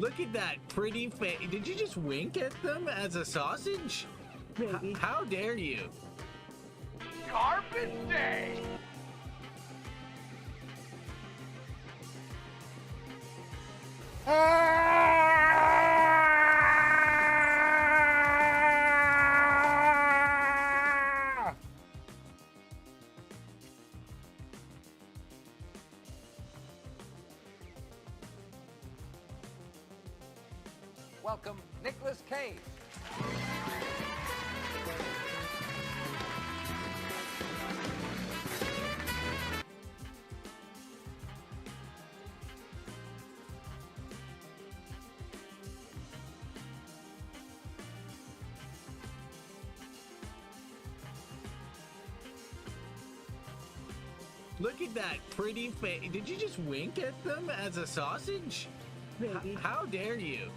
Look at that pretty face. Did you just wink at them as a sausage? Maybe. How dare you? Carpet Day! Welcome, Nicolas Cage. Look at that pretty face. Did you just wink at them as a sausage? Maybe. How dare you?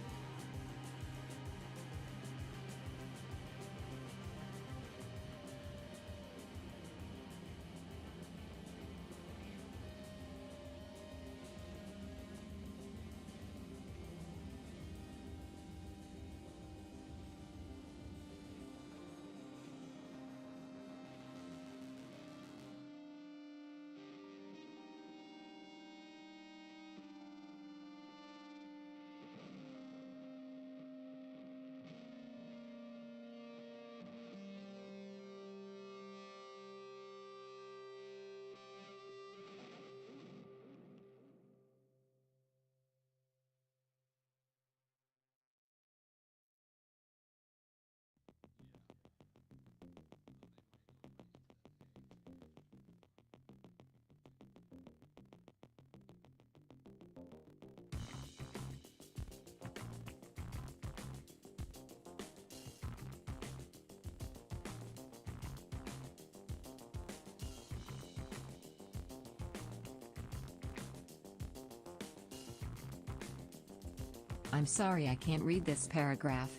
I'm sorry I can't read this paragraph.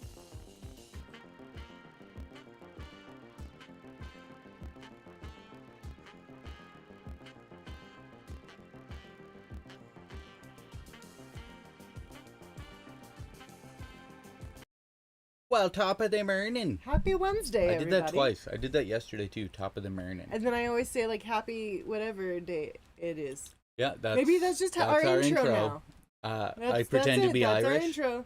Well, top of the morning. Happy Wednesday, I did that everybody. twice. I did that yesterday too. Top of the morning. And then I always say like happy whatever day it is. Yeah, that's Maybe that's just our intro now. I pretend to be that's Irish. Our intro.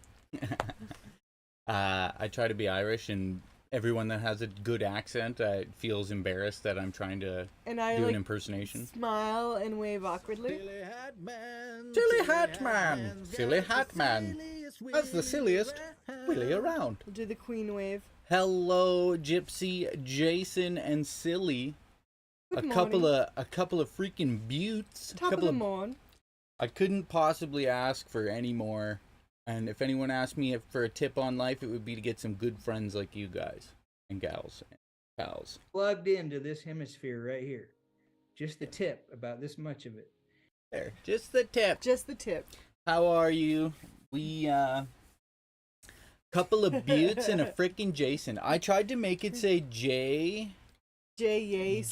I try to be Irish, and everyone that has a good accent feels embarrassed that I'm trying to And I do like an impersonation. smile and wave awkwardly. Silly hat man, silly hat man. That's the silliest willy around. Do the queen wave. Hello, Gypsy, Jason, and Silly. Good a couple of freaking buttes. Top of the morn. I couldn't possibly ask for any more. And if anyone asked me for a tip on life, it would be to get some good friends like you guys and gals and pals. Plugged into this hemisphere right here. Just the tip, about this much of it. There, just the tip. Just the tip. How are you? We couple of buttes and a freaking Jason. I tried to make it say J Yay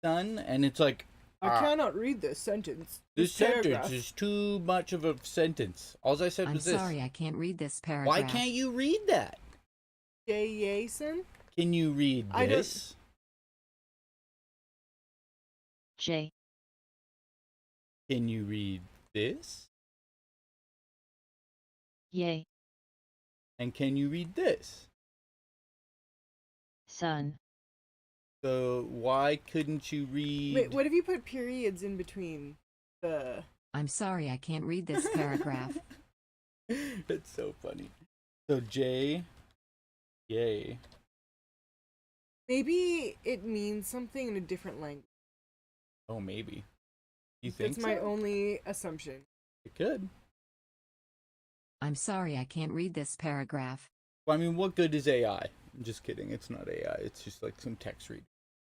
son, and it's like I cannot read this sentence. this sentence paragraph. is too much of a sentence. All I said I'm was this. sorry I can't read this paragraph. Why can't you read that? Jason? Can you read I don't- this? J. Can you read this? Yay. And can you read this? Son. So why couldn't you read? Wait, what if you put periods in between the... I'm sorry I can't read this paragraph. That's so funny. So J, yay. Maybe it means something in a different language. Oh, maybe. You think That's my so? only assumption. It could. I'm sorry I can't read this paragraph. Well, I mean, what good is AI? I'm just kidding. It's not AI. It's just like some text read.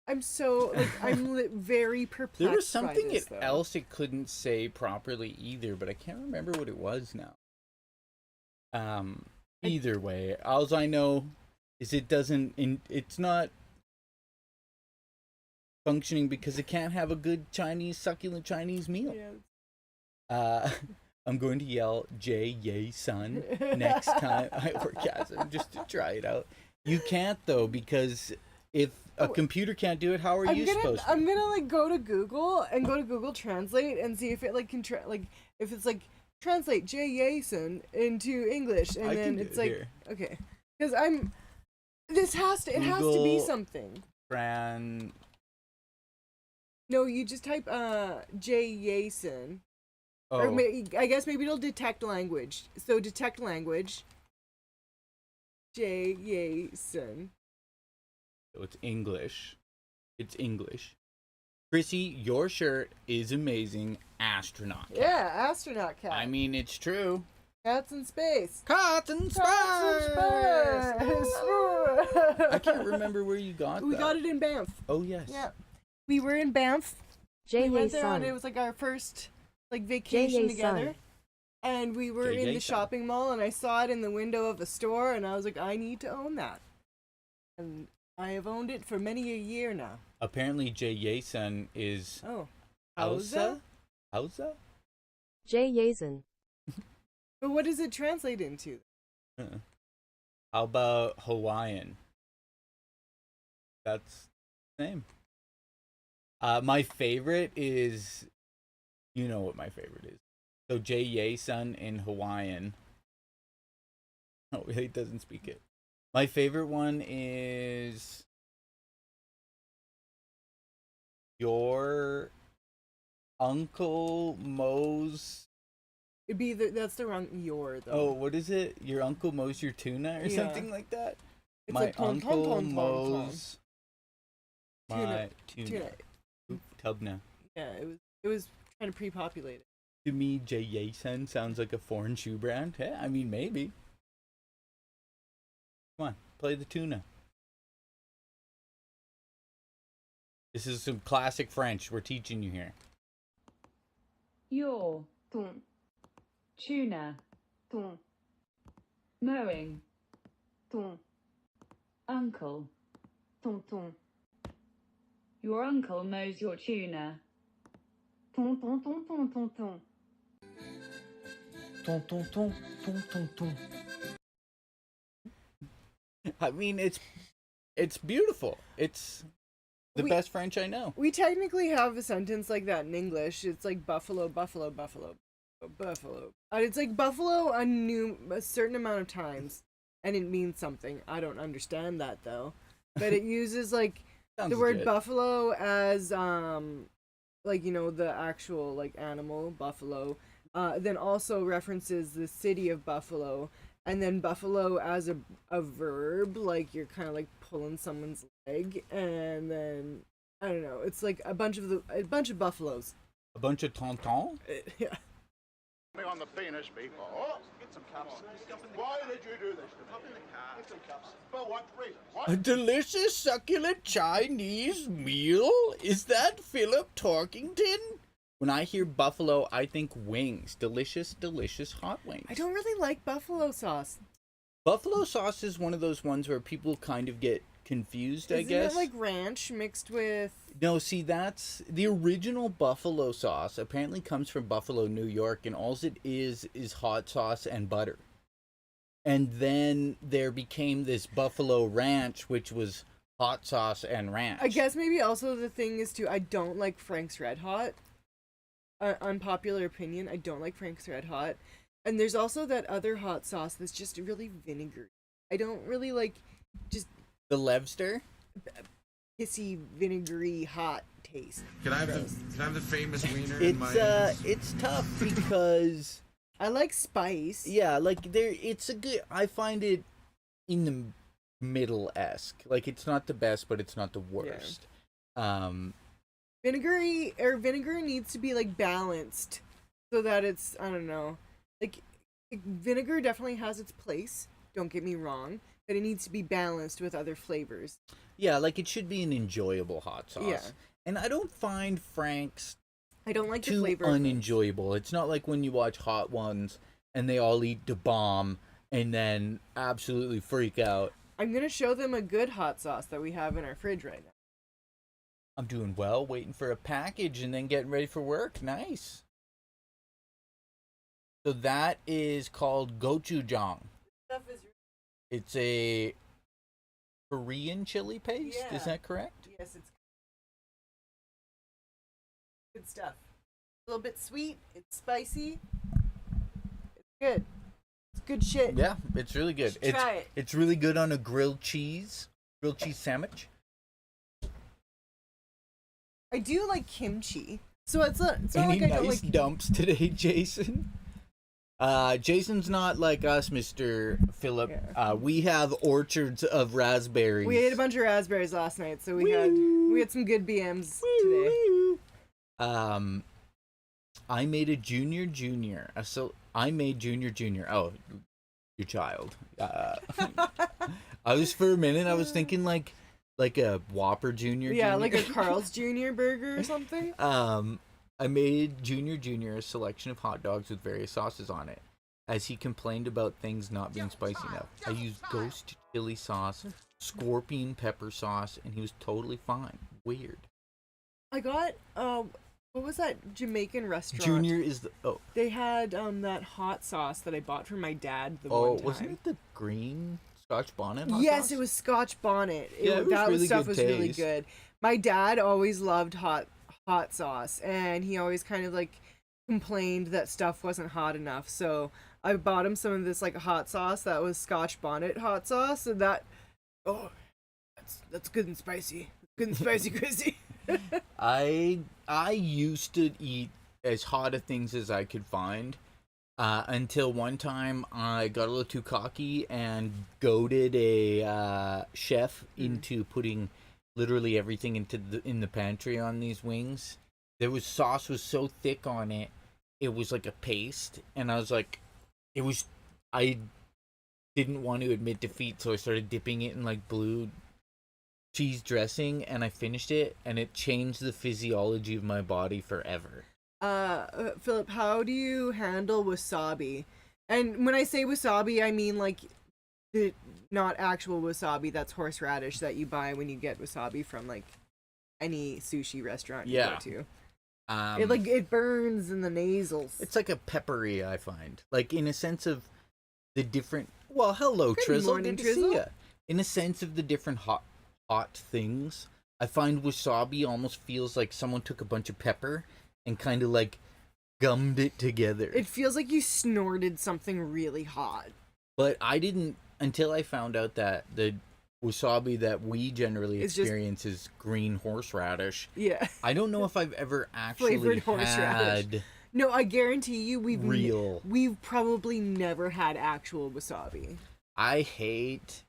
I'm so, like, very perplexed There was by something this, though. else it couldn't say properly either, but I can't remember what it was now. Either way, all I know is it's not functioning because it can't have a good succulent Chinese meal. Yeah. I'm going to yell "Jay Yay Son" next time I orgasm just to try it out. You can't though, because if a computer can't do it, how are you supposed to? I'm gonna like go to Google and go to Google Translate and see if it like can if it's like translate Jay Yason into English, and I then can do it's it like here. okay, because it has to be Google something. Fran. No, you just type Jay Yason. Oh, Or I guess maybe it'll detect language. So detect language. Jay Yason. so it's English. It's English. Krissy, your shirt is amazing. Astronaut cat. Yeah, astronaut cat. I mean, it's true. Cats in space. Cats in space. Cats in space. I can't remember where you got We that. got it in Banff. Oh yes. Yeah. We were in Banff. Jay We went there and Son. it was like our first like vacation Jay together. Son. And we were in Jay the Son. shopping mall and I saw it in the window of a store and I was like, I need to own that. And I have owned it for many a year now. Apparently, Jay Yason is Oh. Hausa. Hausa. Jay Yason. But what does it translate into? How about Hawaiian? That's the name. My favorite is, you know what my favorite is. So Jay Yason in Hawaiian. Oh, he doesn't speak it. My favorite one is your Uncle Mo's. It'd be that's the wrong your though. Oh, what is it? Your Uncle Mo's your tuna or Yeah. something like that? It's My like ton, ton, Uncle ton, ton, ton. Mo's my Tuna. tuna. Tuna. Oop, Tubna. Yeah, it was trying to pre-populate it. To me, Jay Yason sounds like a foreign shoe brand. Yeah, I mean, maybe. Come on, play the tuna. This is some classic French we're teaching you here. Your ton. Tuna ton. Mowing ton. Uncle ton ton. Your uncle mows your tuna. Ton ton ton ton ton ton. Ton, ton, ton, ton, ton, ton. I mean, it's beautiful. It's the best French I know. We technically have a sentence like that in English. It's like buffalo, buffalo, buffalo, buffalo. It's like buffalo a certain amount of times, and it means something. I don't understand that though, but it uses like Sounds the word good. buffalo as like you know the actual like animal buffalo. Then also references the city of Buffalo, and then buffalo as a verb, like you're kind of like pulling someone's leg, and then I don't know. It's like a bunch of buffaloes. A bunch of tontons. Yeah. Me on the penis before. Oh, get some cups. Why did you do this to me? Get some cups. For what reason? What? A delicious, succulent Chinese meal? Is that Philip Torkington? When I hear buffalo, I think wings. Delicious, delicious hot wings. I don't really like buffalo sauce. Buffalo sauce is one of those ones where people kind of get confused, I Isn't guess. it like ranch mixed with? No, see, that's the original buffalo sauce. Apparently comes from Buffalo, New York, and all it is hot sauce and butter. And then there became this buffalo ranch, which was hot sauce and ranch. I guess maybe also the thing is too. I don't like Frank's Red Hot. Unpopular opinion. I don't like Frank's Red Hot. And there's also that other hot sauce that's just really vinegary. I don't really like just The Levster? pissy, vinegary, hot taste. Can I have the famous wiener in my It's tough because I like spice. yeah, like it's a good. I find it in the middle-esque. Like it's not the best, but it's not the worst. Vinegar needs to be like balanced so that it's, I don't know, like vinegar definitely has its place, don't get me wrong, but it needs to be balanced with other flavors. Yeah, like it should be an enjoyable hot sauce. Yeah. And I don't find Frank's I don't like the too flavor of Frank's. unenjoyable. It's not like when you watch Hot Ones and they all eat the bomb and then absolutely freak out. I'm gonna show them a good hot sauce that we have in our fridge right now. I'm doing well, waiting for a package and then getting ready for work. Nice. So that is called gochujang. Stuff is It's a Korean chili paste. Yeah. Is that correct? yes, it's good stuff. A little bit sweet. It's spicy. It's good. It's good shit. Yeah, it's really good. should try it. It's really good on a grilled cheese sandwich. I do like kimchi, so it's not Any like I don't nice like. dumps today, Jason? Jason's not like us, Mr. Philip. Yeah. We have orchards of raspberries. We ate a bunch of raspberries last night, so we had some good BMs today. I made a junior. I made junior. Oh, your child. I was for a minute. I was thinking like a Whopper Junior. Yeah, like a Carl's Jr. burger or something. I made Junior a selection of hot dogs with various sauces on it, as he complained about things not being spicy enough. I used ghost chili sauce, scorpion pepper sauce, and he was totally fine. Weird. I got what was that Jamaican restaurant? Junior is the They had that hot sauce that I bought for my dad the one time. wasn't it the green Scotch bonnet hot Yes, sauce? it was Scotch bonnet. Yeah, it was that really stuff good was really taste. good. My dad always loved hot sauce, and he always kind of like complained that stuff wasn't hot enough. So I bought him some of this like hot sauce that was Scotch bonnet hot sauce, and that's good and spicy. Good and spicy, Krissy. I used to eat as hot of things as I could find until one time I got a little too cocky and goaded a chef into putting literally everything in the pantry on these wings. Sauce was so thick on it, it was like a paste, and I was like, I didn't want to admit defeat, so I started dipping it in like blue cheese dressing, and I finished it, and it changed the physiology of my body forever. Philip, how do you handle wasabi? And when I say wasabi, I mean like the not actual wasabi. That's horseradish that you buy when you get wasabi from like any sushi restaurant you go to. It burns in the nasals. It's like a peppery, I find, like in a sense of the different. Well, hello, Good Trizzle. morning, Good to see Trizzle. ya. In a sense of the different hot things, I find wasabi almost feels like someone took a bunch of pepper and kind of like gummed it together. It feels like you snorted something really hot. But I didn't until I found out that the wasabi that we generally It's just- experience is green horseradish. Yeah. I don't know if I've ever actually Flavored horseradish. had No, I guarantee you real. we've probably never had actual wasabi. I hate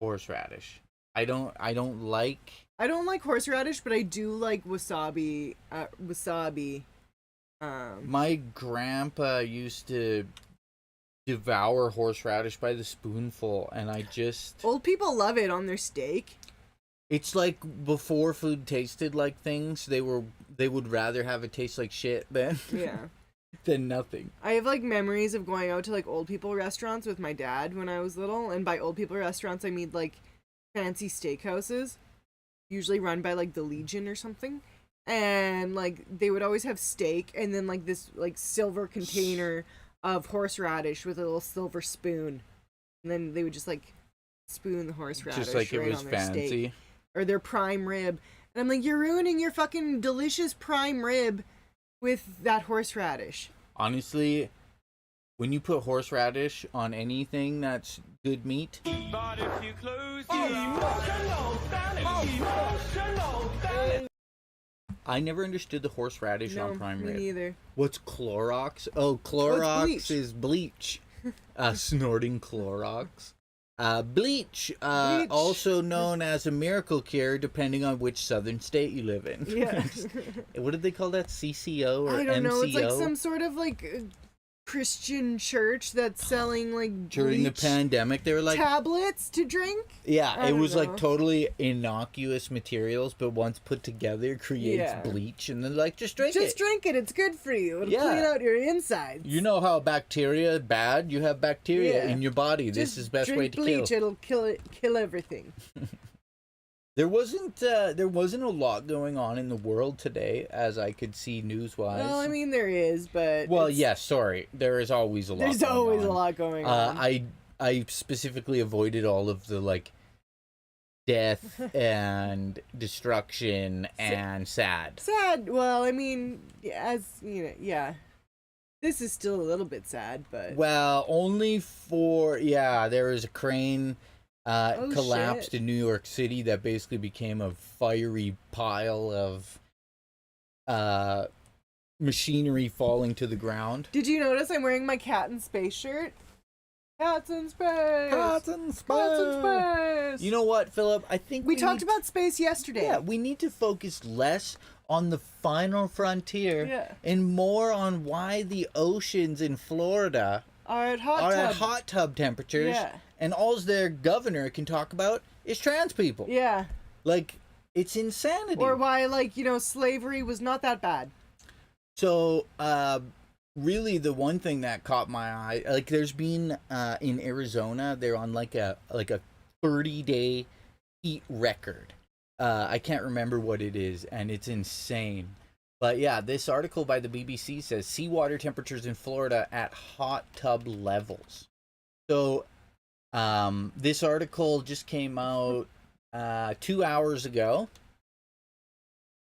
horseradish. I don't like. I don't like horseradish, but I do like wasabi. My grandpa used to devour horseradish by the spoonful, and I just. Old people love it on their steak. It's like before food tasted like things, they would rather have it taste like shit than Yeah. than nothing. I have like memories of going out to like old people restaurants with my dad when I was little, and by old people restaurants I mean like fancy steakhouses, usually run by like the Legion or something, and like they would always have steak and then like this like silver container of horseradish with a little silver spoon, and then they would just like spoon the horseradish Just like it right was on their fancy. steak or their prime rib, and I'm like, you're ruining your fucking delicious prime rib with that horseradish. Honestly, when you put horseradish on anything that's good meat, But if you close your eyes, I never understood the horseradish No, on prime me rib. neither. What's Clorox? Oh, Clorox bleach. is bleach. Snorting Clorox. Bleach, Bleach. also known as a miracle cure, depending on which southern state you live in. Yeah. What did they call that? CCO or I don't MCO? know. It's like some sort of like Christian church that's selling like During the bleach pandemic, they were like, tablets to drink. yeah, I it don't was know. like totally innocuous materials, but once put together creates Yeah. bleach, and then like, just drink Just it. drink it. It's good for you. It'll Yeah. clean out your insides. You know how bacteria is bad? You have bacteria Yeah. in your body. This Just is the best drink way to bleach. kill. It'll kill everything. There wasn't a lot going on in the world today, as I could see news-wise. Well, I mean, there is, but well, yes, sorry. There is always a lot. There's always a lot going on. I specifically avoided all of the like death and destruction and sad. Sad. Well, I mean, as you know, yeah. This is still a little bit sad, but Well, only for there was a crane collapsed in New York City that basically became a fiery pile of machinery falling to the ground. Did you notice I'm wearing my Cat in Space shirt? Cats in space. Cats in space. Cats in space. You know what, Philip? I think we talked about space yesterday. Yeah, we need to focus less on the final frontier and more on why the oceans in Florida are at hot tub temperatures. Yeah. And all their governor can talk about is trans people. Yeah. Like, it's insanity. Or why, like, you know, slavery was not that bad. So, really the one thing that caught my eye, like there's been in Arizona, they're on like a 30-day heat record. I can't remember what it is, and it's insane. But yeah, this article by the BBC says seawater temperatures in Florida at hot tub levels. So this article just came out 2 hours ago.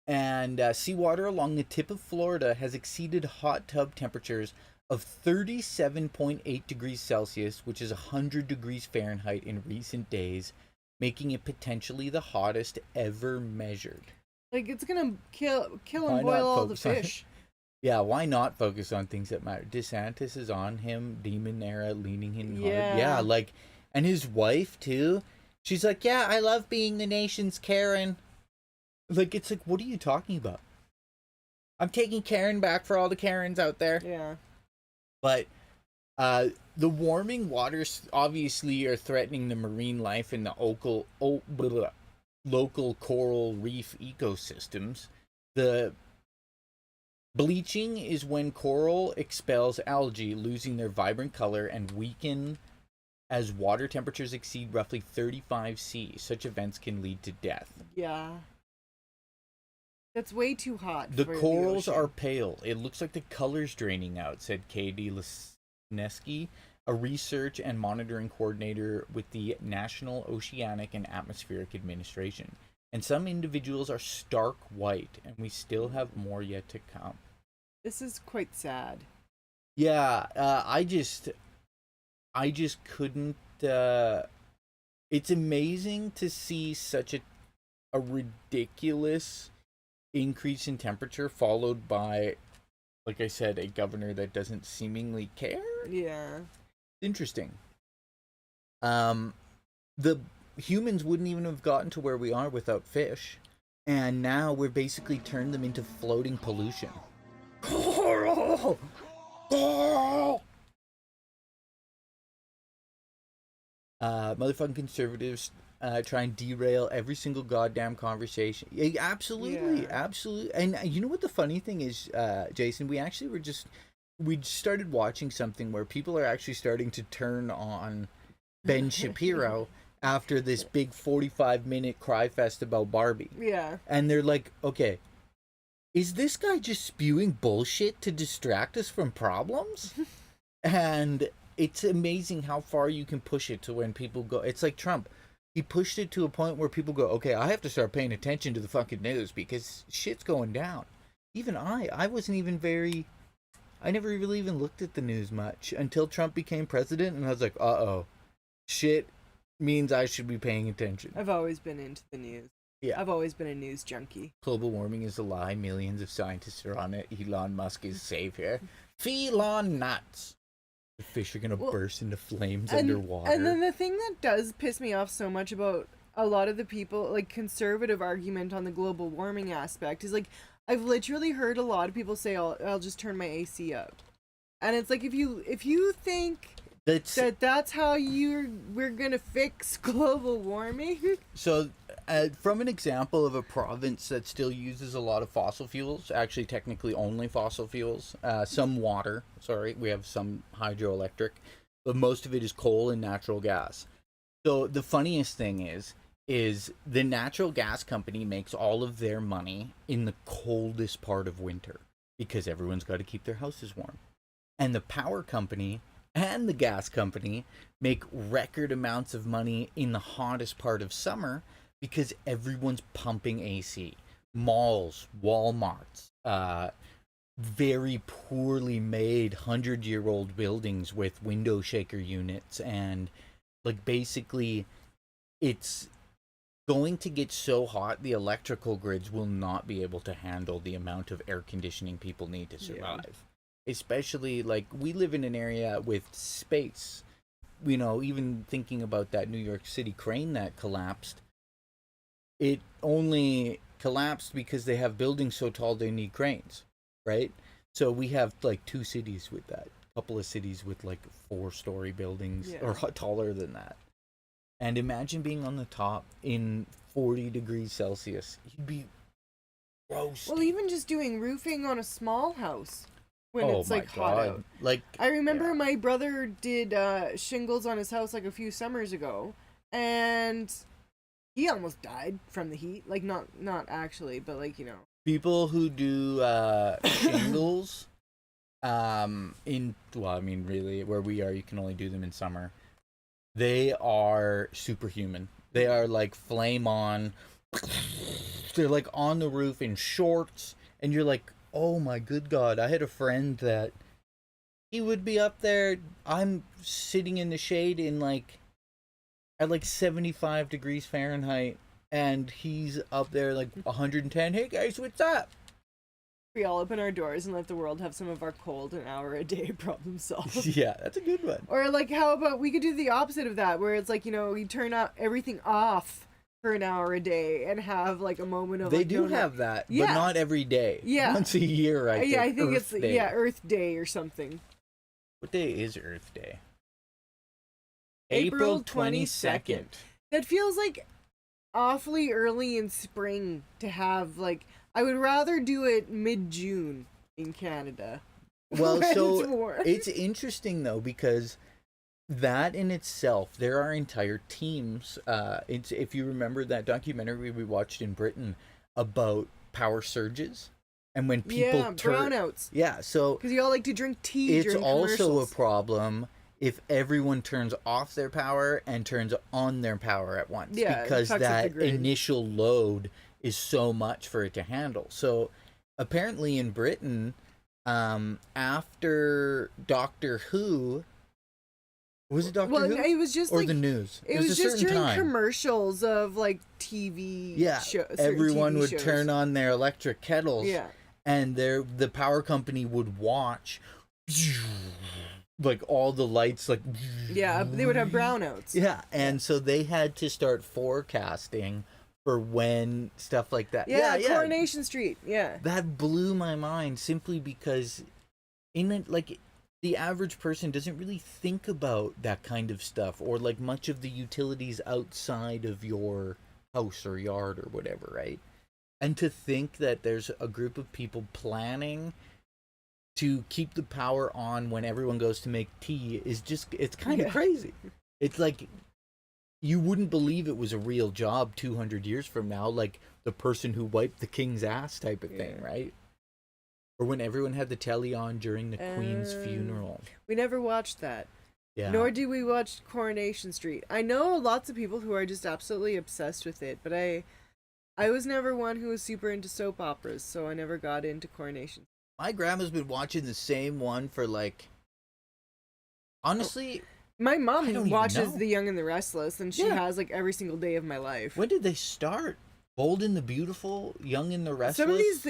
And seawater along the tip of Florida has exceeded hot tub temperatures of 37.8 degrees Celsius, which is 100 degrees Fahrenheit in recent days, making it potentially the hottest ever measured. Like, it's gonna kill and boil all the fish. Yeah, why not focus on things that matter? DeSantis is on him, Demon Era leaning him hard. Yeah, like, and his wife too. She's like, yeah, I love being the nation's Karen. Like, it's like, what are you talking about? I'm taking Karen back for all the Karens out there. Yeah. But the warming waters obviously are threatening the marine life in the local coral reef ecosystems. The bleaching is when coral expels algae, losing their vibrant color and weaken as water temperatures exceed roughly 35 C. Such events can lead to death. Yeah. That's way too hot. The corals are pale. It looks like the color's draining out, said Katie Lesneski, a research and monitoring coordinator with the National Oceanic and Atmospheric Administration. And some individuals are stark white, and we still have more yet to come. This is quite sad. Yeah, I just couldn't. It's amazing to see such a ridiculous increase in temperature followed by, like I said, a governor that doesn't seemingly care. Yeah. Interesting. The humans wouldn't even have gotten to where we are without fish, and now we're basically turned them into floating pollution. Coral! Coral! Motherfucking conservatives try and derail every single goddamn conversation. Yeah, absolutely. And you know what the funny thing is, Jason? We started watching something where people are actually starting to turn on Ben Shapiro after this big 45-minute cry fest about Barbie. Yeah. And they're like, okay, is this guy just spewing bullshit to distract us from problems? And it's amazing how far you can push it to when people go. It's like Trump. He pushed it to a point where people go, okay, I have to start paying attention to the fucking news because shit's going down. Even I wasn't even I never really even looked at the news much until Trump became president, and I was like, uh-oh, shit means I should be paying attention. I've always been into the news. Yeah. I've always been a news junkie. Global warming is a lie. Millions of scientists are on it. Elon Musk is savior. Felon nuts. The fish are going to burst into flames underwater. And then the thing that does piss me off so much about a lot of the people, like, conservative argument on the global warming aspect is, like, I've literally heard a lot of people say, I'll just turn my AC out. And it's like, if you think that's how we're going to fix global warming. So, from an example of a province that still uses a lot of fossil fuels, actually technically only fossil fuels, some water, we have some hydroelectric, but most of it is coal and natural gas. So the funniest thing is is the natural gas company makes all of their money in the coldest part of winter because everyone's got to keep their houses warm. And the power company and the gas company make record amounts of money in the hottest part of summer because everyone's pumping AC. Malls, Walmarts, very poorly made 100-year-old buildings with window shaker units, and like basically it's going to get so hot the electrical grids will not be able to handle the amount of air conditioning people need to survive. Especially like we live in an area with space. You know, even thinking about that New York City crane that collapsed, it only collapsed because they have buildings so tall they need cranes, right? So we have like 2 cities with that, a couple of cities with like 4-story buildings or taller than that. And imagine being on the top in 40 degrees Celsius. You'd be roasting. Well, even just doing roofing on a small house when it's like hot out. Like, I remember my brother did shingles on his house like a few summers ago, and he almost died from the heat. Like not actually, but like, you know. People who do shingles, really, where we are, you can only do them in summer. They are superhuman. They are like flame on. They're like on the roof in shorts, and you're like, oh my good God. I had a friend that he would be up there. I'm sitting in the shade at like 75 degrees Fahrenheit, and he's up there like 110. Hey guys, what's up? We all open our doors and let the world have some of our cold an hour a day problem solved. Yeah, that's a good one. Or like, how about we could do the opposite of that, where it's like, you know, you turn everything off for an hour a day and have like a moment of. They like, do have that, but not every day. Yeah, once a year, I think. Yeah, I think Earth it's Day. Earth Day or something. What day is Earth Day? April 22nd. That feels like awfully early in spring to have like. I would rather do it mid-June in Canada. Well, so it's interesting though, because that in itself, there are entire teams. If you remember that documentary we watched in Britain about power surges, and when people brownouts. Yeah, so because you all like to drink tea. It's during also a problem if everyone turns off their power and turns on their power at once. Yeah, because that initial load is so much for it to handle. So apparently in Britain, after Doctor Who, was it Doctor Who? It was just or like, the news. It was just during time. Commercials of like TV. Shows, everyone TV would shows. turn on their electric kettles. Yeah, and the power company would watch. Like all the lights, like they would have brownouts. Yeah, and so they had to start forecasting for when stuff like that. Yeah, Coronation Street. Yeah, that blew my mind simply because, the average person doesn't really think about that kind of stuff or like much of the utilities outside of your house or yard or whatever, right? And to think that there's a group of people planning to keep the power on when everyone goes to make tea is just, it's kind of crazy. It's like, you wouldn't believe it was a real job 200 years from now, like the person who wiped the king's ass type of thing, right? Or when everyone had the telly on during the Queen's funeral. We never watched that. Yeah. Nor do we watch Coronation Street. I know lots of people who are just absolutely obsessed with it, but I was never one who was super into soap operas, so I never got into Coronation. My grandma's been watching the same one for like, honestly... My mom watches The Young and the Restless, and she has like every single day of my life. When did they start? Bold and the Beautiful, Young and the Restless? Some of these,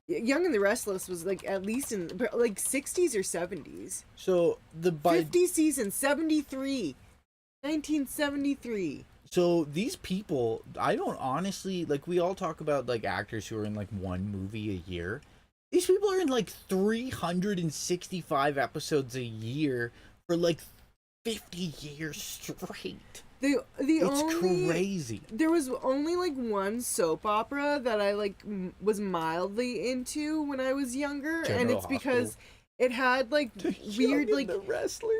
Young and the Restless was like at least in like 60s or 70s. So 50 season, 73. 1973. So these people, I don't honestly, like we all talk about like actors who are in like one movie a year. These people are in like 365 episodes a year for like 50 years straight. It's crazy. There was only like one soap opera that I like was mildly into when I was younger, and it's because it had like weird like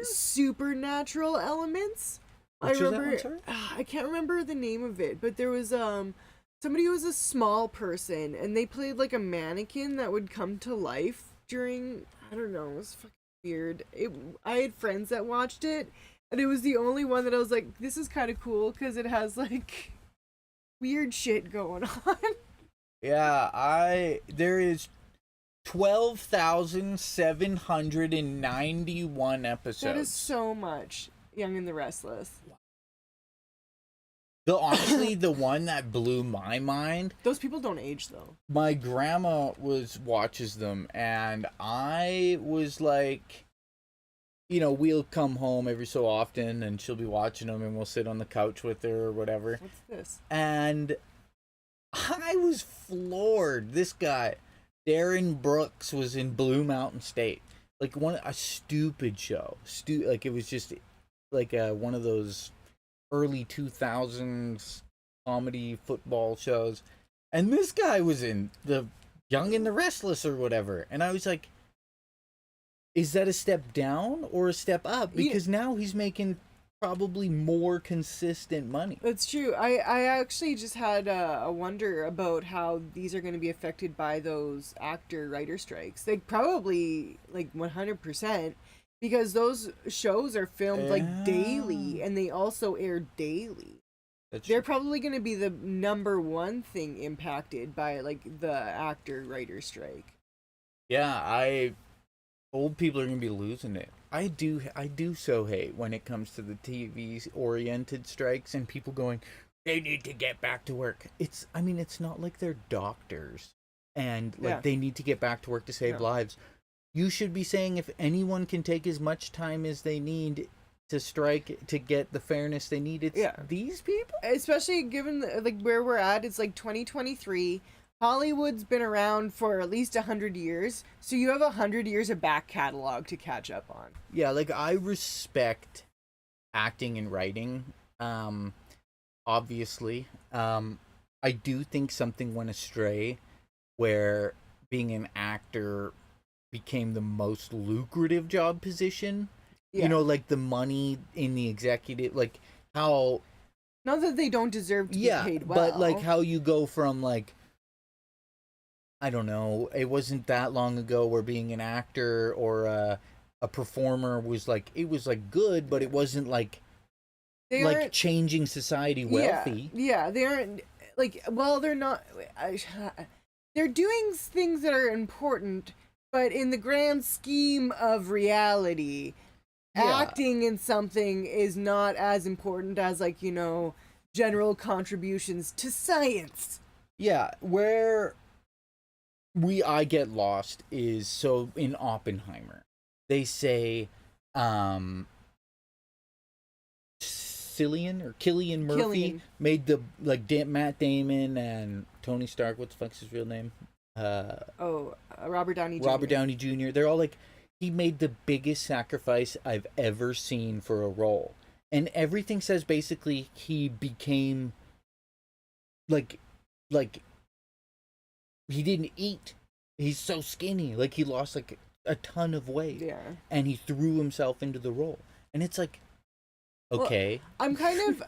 supernatural elements. I Which was that remember. one, sorry? I can't remember the name of it, but there was somebody who was a small person, and they played like a mannequin that would come to life during. I don't know. It was fucking weird. I had friends that watched it, and it was the only one that I was like, "This is kind of cool" because it has like weird shit going on. Yeah, there is 12,791 episodes. That is so much. Young and the Restless. Honestly, the one that blew my mind. Those people don't age though. My grandma watches them, and I was like, we'll come home every so often, and she'll be watching them, and we'll sit on the couch with her or whatever. What's this? And I was floored. This guy, Darren Brooks, was in Blue Mountain State. Like a stupid show. Like it was just like one of those early 2000s comedy football shows. And this guy was in the Young and the Restless or whatever. And I was like, is that a step down or a step up? Because now he's making probably more consistent money. That's true. I actually just had a wonder about how these are going to be affected by those actor-writer strikes. Like, probably, like, 100%, because those shows are filmed, like, daily, and they also air daily. They're probably going to be the number one thing impacted by, like, the actor-writer strike. Yeah, old people are going to be losing it. I do so hate when it comes to the TV-oriented strikes and people going, they need to get back to work. It's not like they're doctors and they need to get back to work to save lives. You should be saying if anyone can take as much time as they need to strike to get the fairness they need, it's these people. Especially given where we're at, it's like 2023. Hollywood's been around for at least 100 years, so you have 100 years of back catalog to catch up on. Yeah, like, I respect acting and writing, obviously. I do think something went astray where being an actor became the most lucrative job position. Yeah. Like the money in the executive, like how... Not that they don't deserve to get paid well. But like how you go from like... I don't know, it wasn't that long ago where being an actor or a performer was like, it was like good, but it wasn't like changing society wealthy. Yeah, they aren't like, well, they're not, they're doing things that are important, but in the grand scheme of reality, acting in something is not as important as like, general contributions to science. Yeah, where I get lost is, so in Oppenheimer, they say Cillian Murphy made the Matt Damon and Tony Stark, what the fuck's his real name? Robert Downey Jr. Robert Downey Jr. They're all like, he made the biggest sacrifice I've ever seen for a role. And everything says basically he became like he didn't eat. He's so skinny. Like, he lost like a ton of weight. Yeah. And he threw himself into the role. And it's like, okay. Well, I'm kind of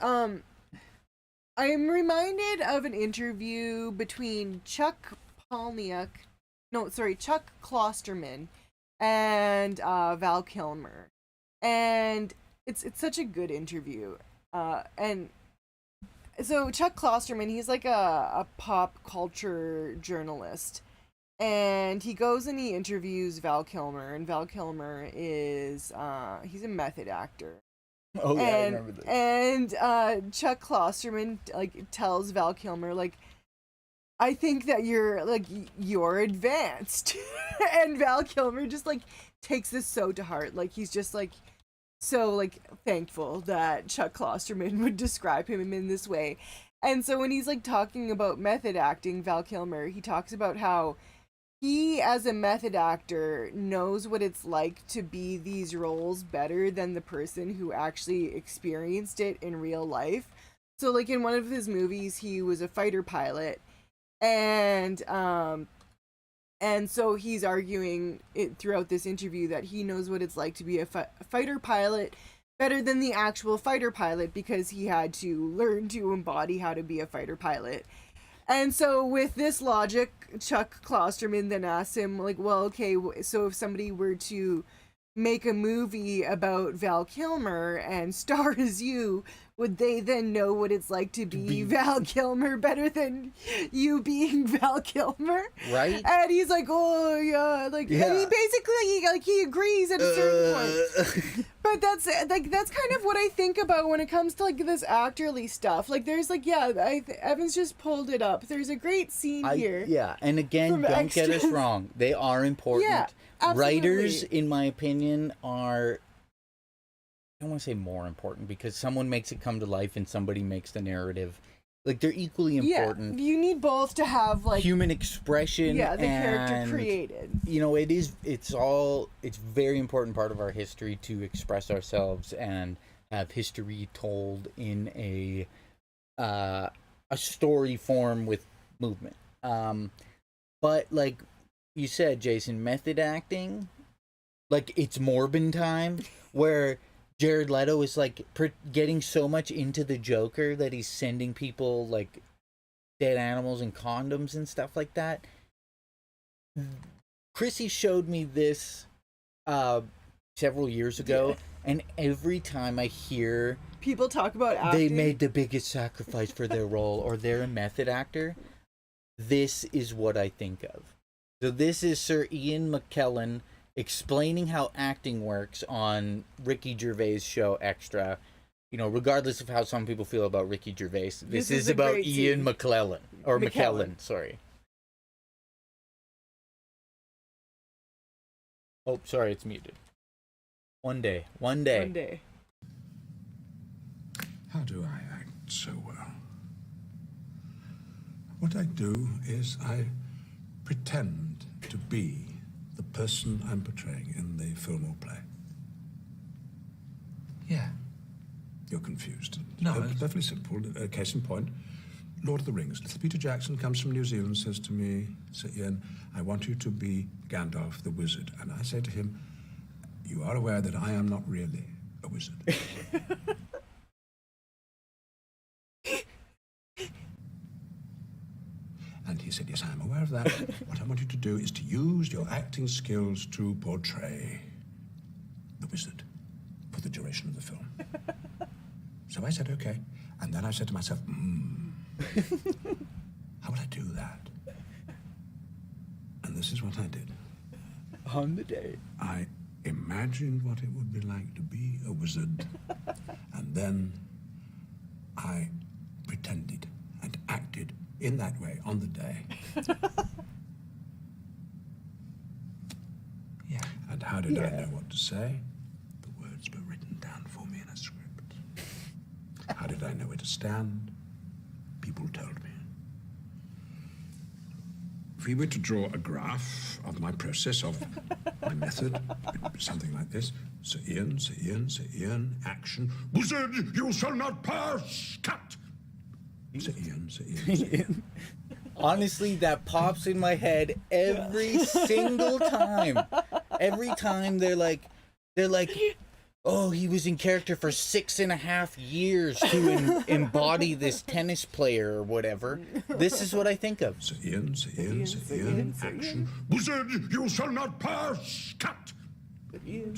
I'm reminded of an interview between Chuck Klosterman and Val Kilmer. And it's such a good interview. And so Chuck Klosterman, he's like a pop culture journalist, and he goes and he interviews Val Kilmer, and Val Kilmer is he's a method actor. Oh yeah, I remember this. And Chuck Klosterman tells Val Kilmer I think that you're advanced, and Val Kilmer just takes this so to heart. He's just so thankful that Chuck Klosterman would describe him in this way. And so when he's talking about method acting, Val Kilmer, he talks about how he as a method actor knows what it's like to be these roles better than the person who actually experienced it in real life. So in one of his movies, he was a fighter pilot, and so he's arguing throughout this interview that he knows what it's like to be a fighter pilot better than the actual fighter pilot because he had to learn to embody how to be a fighter pilot. And so with this logic, Chuck Klosterman then asks him, like, well, okay, so if somebody were to make a movie about Val Kilmer and star as you, would they then know what it's like to be Val Kilmer better than you being Val Kilmer? Right? And he's like, oh yeah, like, and he basically he agrees at a certain point. But that's kind of what I think about when it comes to like this actorly stuff. Like, there's like, Evan's just pulled it up. There's a great scene here. Yeah, and again, don't get us wrong. They are important. Yeah, absolutely. Writers, in my opinion, are, I don't want to say more important because someone makes it come to life and somebody makes the narrative. Like, they're equally important. Yeah, you need both to have like human expression. Yeah, the and, character created. You know, it's very important part of our history to express ourselves and have history told in a story form with movement. But like you said, Jason, method acting, like it's Morbin time where Jared Leto is like getting so much into the Joker that he's sending people like dead animals and condoms and stuff like that. Krissy showed me this several years ago, and every time I hear people talk about acting, they made the biggest sacrifice for their role or they're a method actor, this is what I think of. So this is Sir Ian McKellen explaining how acting works on Ricky Gervais' show Extra. You know, regardless of how some people feel about Ricky Gervais, this is about Ian McKellen. Or McKellen, sorry. Oh, sorry, it's muted. One day. How do I act so well? What I do is I pretend to be the person I'm portraying in the film or play. Yeah. You're confused. No, It's perfectly simple. Case in point, Lord of the Rings. Little Peter Jackson comes from New Zealand, says to me, Sir Ian, I want you to be Gandalf the wizard. And I say to him, you are aware that I am not really a wizard. And he said, yes, I am aware of that. What I want you to do is to use your acting skills to portray the wizard for the duration of the film. So I said, okay. And then I said to myself, how would I do that? And this is what I did. On the day. I imagined what it would be like to be a wizard. And then I pretended and acted in that way on the day. Yeah. And how did I know what to say? The words were written down for me in a script. How did I know where to stand? People told me. If we were to draw a graph of my process, of my method, something like this. Sir Ian, action. Wizard, you shall not pass! Cut! Sir Ian. Honestly, that pops in my head every single time. Every time they're like, oh, he was in character for 6.5 years to embody this tennis player or whatever. This is what I think of. Sir Ian, action. Wizard, you shall not pass! Cut! Sir Ian.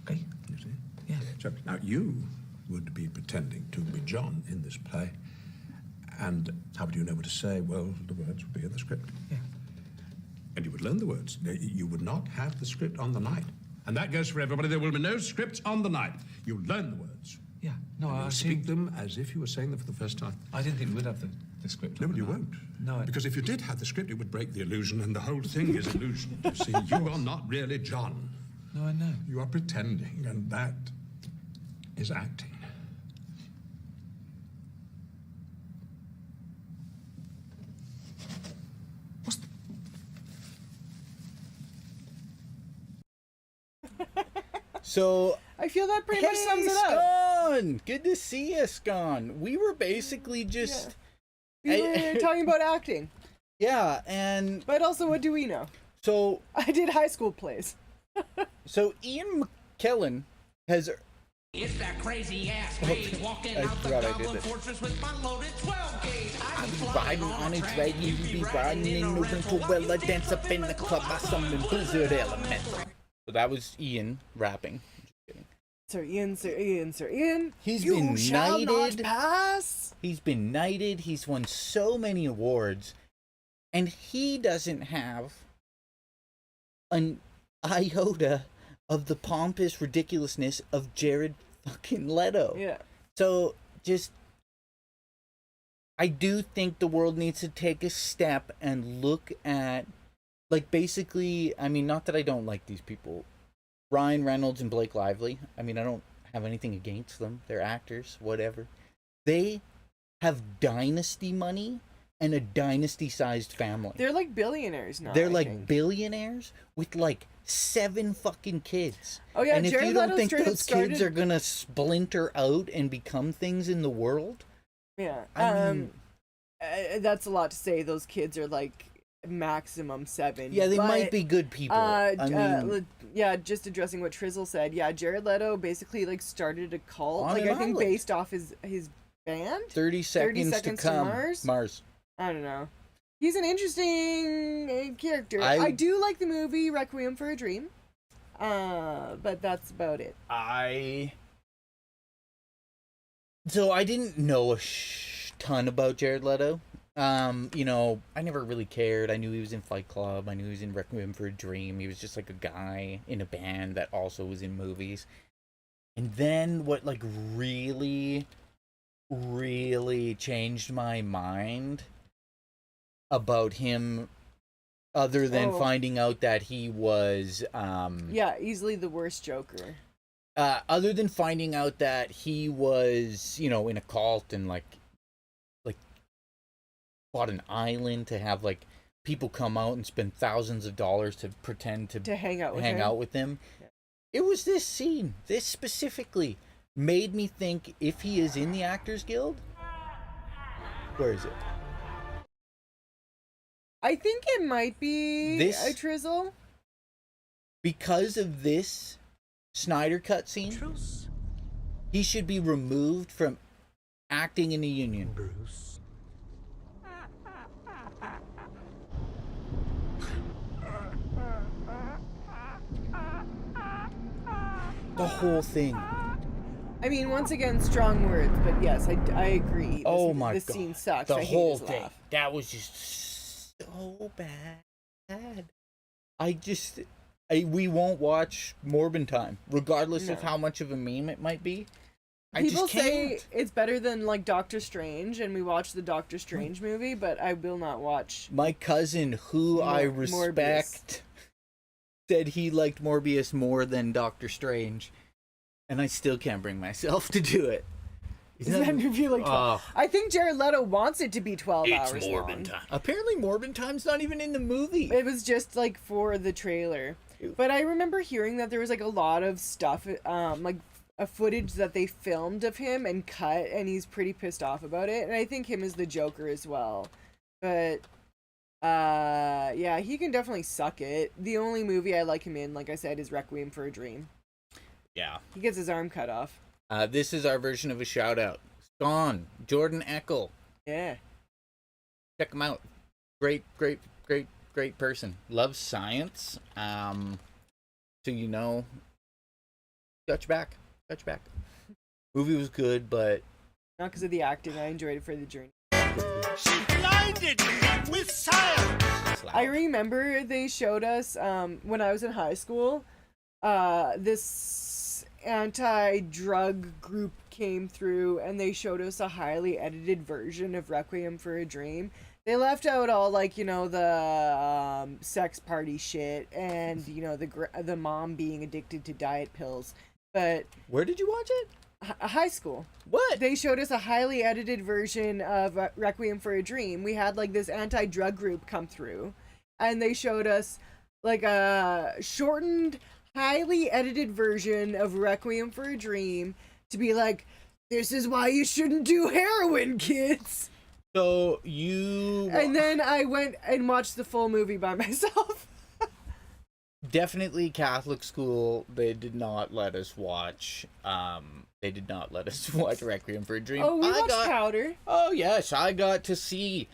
Okay. You see? Yeah. So now you would be pretending to be John in this play. And how would you know what to say? Well, the words would be in the script. Yeah. And you would learn the words. You would not have the script on the night. And that goes for everybody. There will be no scripts on the night. You learn the words. Yeah. No, And I you speak them as if you were saying them for the first time. I didn't think we would have the script. No, but you won't. No, because if you did have the script, it would break the illusion, and the whole thing is illusion. You see, you are not really John. No, I know. You are pretending, and that is acting. So I feel that pretty much sums it up. Scone! Good to see you, Scone. We were basically just We were talking about acting. Yeah, and but also, what do we know? So I did high school plays. So Ian McKellen has. It's that crazy ass page walking I out the forgot I did Goblin this. Fortress with my loaded 12 gauge. I be riding on its dragon, you be riding in the wrinkle well, I dance up in the club, I summon blizzard elemental. So that was Ian rapping. Just kidding. Sir Ian, Sir Ian, Sir Ian. He's you been shall knighted. not pass. He's been knighted, he's won so many awards, and he doesn't have an iota of the pompous ridiculousness of Jared fucking Leto. Yeah. So, just, I do think the world needs to take a step and look at, like, basically, I mean, not that I don't like these people. Ryan Reynolds and Blake Lively, I mean, I don't have anything against them. They're actors, whatever. They have dynasty money and a dynasty-sized family. They're like billionaires now. They're I like think. billionaires with, like, 7 fucking kids. Oh yeah, and if Jared you don't Leto think straight up those kids are gonna splinter out and become things in the world, Yeah. I mean, that's a lot to say. Those kids are like maximum 7. yeah, they but, might be good people. yeah, just addressing what Trizzle said. Yeah, Jared Leto basically like started a cult. On Like an I think island. based off his band. 30 seconds, Seconds to to come. Mars? I don't know. He's an interesting character. I- I do like the movie Requiem for a Dream. But that's about it. So I didn't know a ton about Jared Leto. You know, I never really cared. I knew he was in Fight Club. I knew he was in Requiem for a Dream. He was just like a guy in a band that also was in movies. And then what like really changed my mind about him, other than finding out that he was Yeah, easily the worst Joker. other than finding out that he was, you know, in a cult and like bought an island to have like people come out and spend thousands of dollars to pretend to hang out with him. It was this scene, this specifically made me think if he is in the Actors Guild. Where is it? I think it might be This- a Trizzle. Because of this Snyder cut scene, he should be removed from acting in a union. Bruce. The whole thing. I mean, once again, strong words, but yes, I agree. Oh my this god. scene sucks. The I hate whole his thing. laugh. That was just so bad. We won't watch Morbin Time, regardless of No. how much of a meme it might be. People just say can't. it's better than like Doctor Strange, and we watched the Doctor Strange movie, but I will not watch. My cousin, who I Morbius. respect, said he liked Morbius more than Doctor Strange, and I still can't bring myself to do it. Is that movie like 12? I think Jared Leto wants it to be 12 hours long. Time. Apparently, Morbin Time's not even in the movie. It was just like for the trailer. But I remember hearing that there was like a lot of stuff, like a footage that they filmed of him and cut, and he's pretty pissed off about it. And I think him as the Joker as well. But yeah, he can definitely suck it. The only movie I like him in, like I said, is Requiem for a Dream. Yeah. He gets his arm cut off. This is our version of a shout out. Gone. Jordan Eckel. Yeah. Check him out. Great person. Loves science. So you know, got your back. Movie was good, but Not because of the acting. I enjoyed it for the journey. She blinded me with science. I remember they showed us when I was in high school. This anti-drug group came through, and they showed us a highly edited version of Requiem for a Dream. They left out all like, you know, the sex party shit and, you know, the mom being addicted to diet pills. But where did you watch it? High school. What? They showed us a highly edited version of Requiem for a Dream. We had like this anti-drug group come through, and they showed us like a shortened, highly edited version of Requiem for a Dream to be like, this is why you shouldn't do heroin, kids. So you... And then I went and watched the full movie by myself. definitely Catholic school. They did not let us watch. They did not let us watch Requiem for a Dream. Oh, we watched Powder. Oh yes, I got to see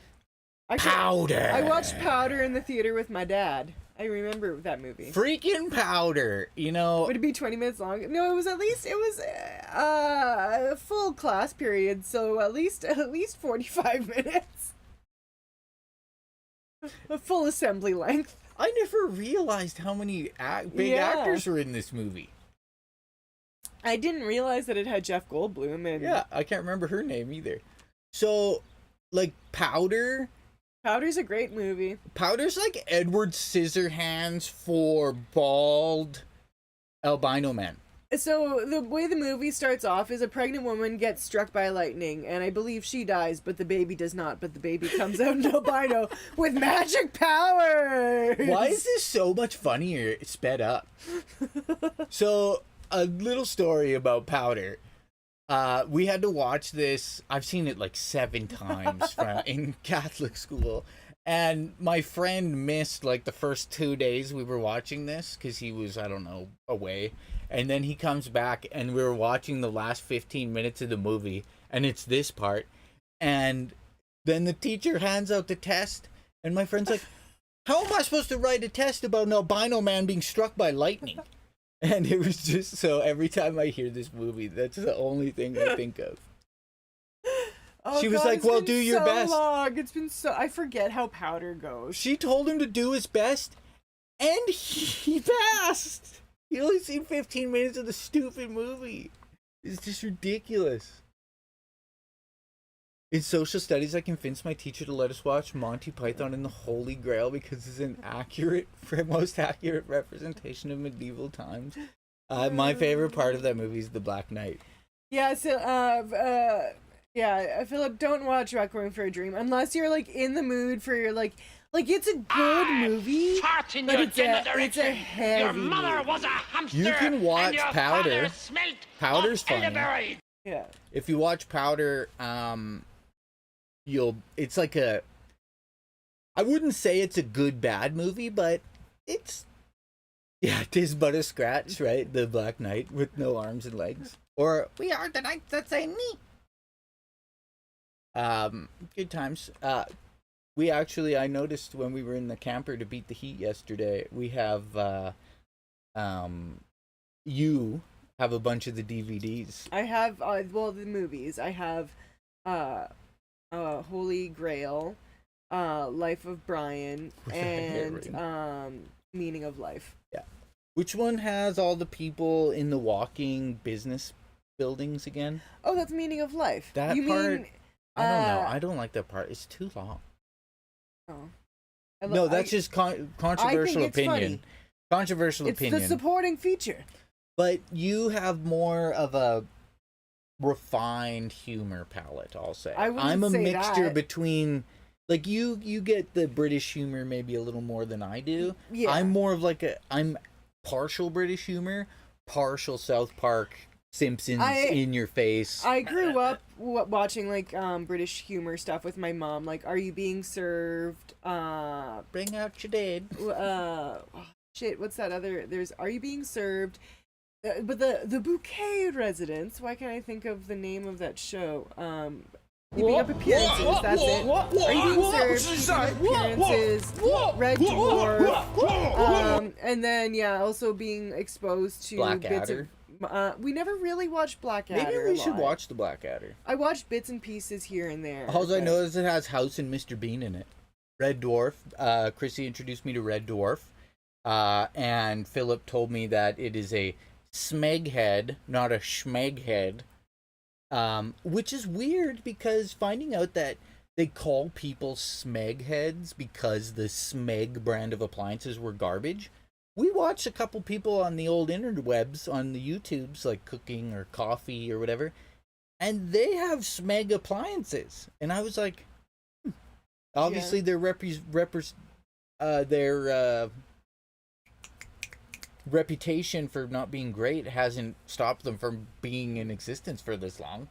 Powder. I watched Powder in the theater with my dad. I remember that movie. Freaking Powder, you know. Would it be 20 minutes long? No, it was a full class period, so at least 45 minutes. A full assembly length. I never realized how many big actors were in this movie. I didn't realize that it had Jeff Goldblum and yeah, I can't remember her name either. So, like Powder's a great movie. Powder's like Edward Scissorhands for bald albino men. So the way the movie starts off is a pregnant woman gets struck by lightning, and I believe she dies, but the baby does not. But the baby comes out an albino with magic powers. Why is this so much funnier? It's sped up. So a little story about Powder. We had to watch this. I've seen it like 7 times in Catholic school. And my friend missed like the first 2 days we were watching this because he was, I don't know, away. And then he comes back and we were watching the last 15 minutes of the movie. And it's this part. And then the teacher hands out the test. And my friend's like, how am I supposed to write a test about an albino man being struck by lightning? And it was just so every time I hear this movie, that's the only thing I think of. Oh, she was God, like, well, do your so best. Long. It's been so I forget how Powder goes. She told him to do his best, and he passed. He only seen 15 minutes of the stupid movie. It's just ridiculous. In social studies, I convinced my teacher to let us watch Monty Python and the Holy Grail because it's an most accurate representation of medieval times. My favorite part of that movie is the Black Knight. Yeah, so, Philip, don't watch Requiem for a Dream unless you're, like, in the mood for your, like it's a good movie, but it's a heavy Your mother movie. was a hamster. You can watch and your Powder. father smelt Powder's of funny. elderberry. Yeah. If you watch Powder, it's like I wouldn't say it's a good bad movie, but it is but a scratch, right? The Black Knight with no arms and legs, or we are the knights that say me. Good times. I noticed when we were in the camper to beat the heat yesterday, we have you have a bunch of the DVDs. I have the movies. I have Holy Grail, Life of Brian, and Meaning of Life. Yeah. Which one has all the people in the walking business buildings again? Oh, that's Meaning of Life. That you part, mean, I don't know. I don't like that part. It's too long. Oh. No, that's just controversial opinion. Funny. Controversial opinion. It's the supporting feature. But you have more of a refined humor palette, I'll say. I'm a mixture between, like, you get the British humor maybe a little more than I do. Yeah. I'm more of like I'm partial British humor, partial South Park, Simpsons, in your face. I grew up watching like British humor stuff with my mom. Like, Are You Being Served? Bring out your dead. What's that other? There's Are You Being Served? But the Bouquet Residence. Why can't I think of the name of that show? Keeping Up Appearances. That's it. Are You Being Served? Keeping Up Appearances. Red Dwarf. And then also being exposed to Blackadder. We never really watched Blackadder. Maybe we should watch the Blackadder. I watched bits and pieces here and there. All I know is it has House and Mr. Bean in it. Red Dwarf. Krissy introduced me to Red Dwarf. And Philip told me that it is a smeghead, not a schmeghead. Which is weird because finding out that they call people smegheads because the Smeg brand of appliances were garbage. We watched a couple people on the old interwebs, on the YouTubes, like cooking or coffee or whatever, and they have Smeg appliances. And I was like, obviously their reputation for not being great hasn't stopped them from being in existence for this long.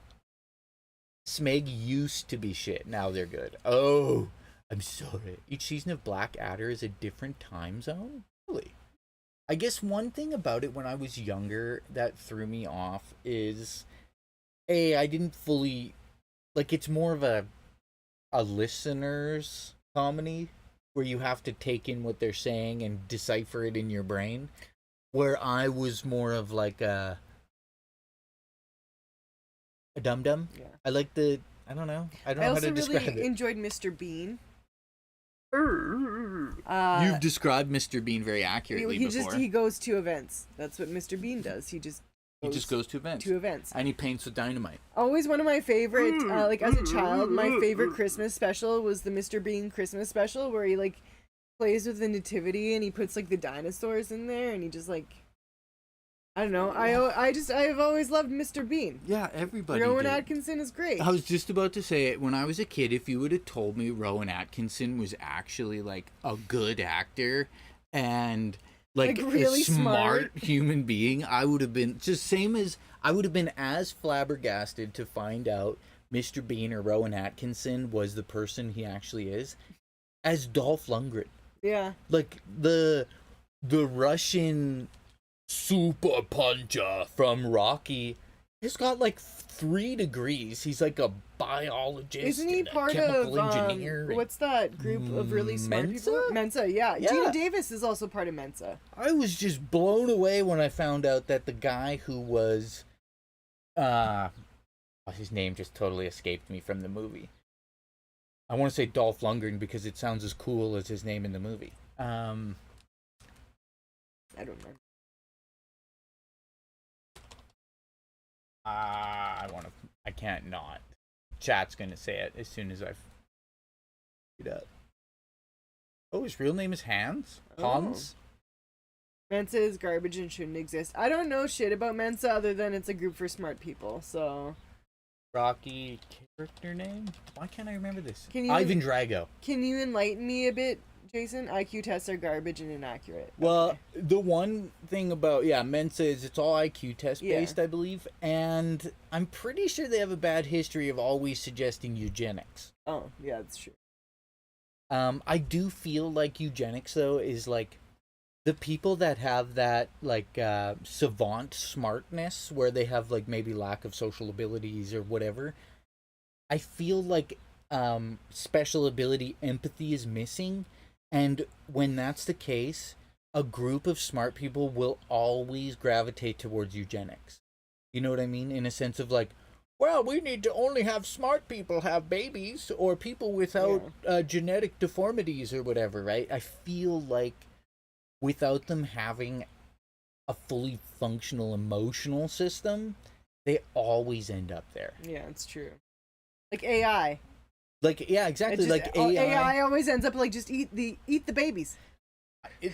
Smeg used to be shit. Now they're good. Oh, I'm sorry. Each season of Blackadder is a different time zone? Really? I guess one thing about it when I was younger that threw me off is, I didn't fully, like, it's more of a listener's comedy where you have to take in what they're saying and decipher it in your brain, where I was more of like a dum-dum. Yeah. I like I don't know how to describe really it. enjoyed Mr. Bean. You've described Mr. Bean very accurately before. He goes to events. That's what Mr. Bean does. He just goes to events. To events. And he paints with dynamite. Always one of my favorite, like as a child, my favorite Christmas special was the Mr. Bean Christmas special where he like plays with the nativity and he puts like the dinosaurs in there and he just like, I don't know. I've always loved Mr. Bean. Yeah, everybody Rowan did. Atkinson is great. I was just about to say it. When I was a kid, if you would have told me Rowan Atkinson was actually like a good actor and like really a smart human being, I would have been I would have been as flabbergasted to find out Mr. Bean or Rowan Atkinson was the person he actually is as Dolph Lundgren. Yeah. Like the Russian super puncher from Rocky has got like 3 degrees. He's like a biologist. Isn't he and a part chemical of engineer. what's that group of really smart Mensa? people? Mensa, yeah. Yeah. Gina Davis is also part of Mensa. I was just blown away when I found out that the guy who was his name just totally escaped me from the movie. I want to say Dolph Lundgren because it sounds as cool as his name in the movie. I don't know. I can't not. Chat's gonna say it as soon as I've it up. Oh, his real name is Hans? Hans? Mensa is garbage and shouldn't exist. I don't know shit about Mensa other than it's a group for smart people, so... Rocky character name? Why can't I remember this? Can Ivan Drago. Can you enlighten me a bit, Jason? IQ tests are garbage and inaccurate. Well, Okay. the one thing about, Mensa is it's all IQ test based, I believe, and I'm pretty sure they have a bad history of always suggesting eugenics. Oh, yeah, that's true. I do feel like eugenics, though, is like the people that have that like savant smartness where they have like maybe lack of social abilities or whatever. I feel like special ability empathy is missing, and when that's the case, a group of smart people will always gravitate towards eugenics. You know what I mean? In a sense of like, well, we need to only have smart people have babies or people without genetic deformities or whatever, right? I feel like without them having a fully functional emotional system, they always end up there. Yeah, it's true. Like AI. Like, yeah, exactly. Like AI. AI always ends up like just eat the babies.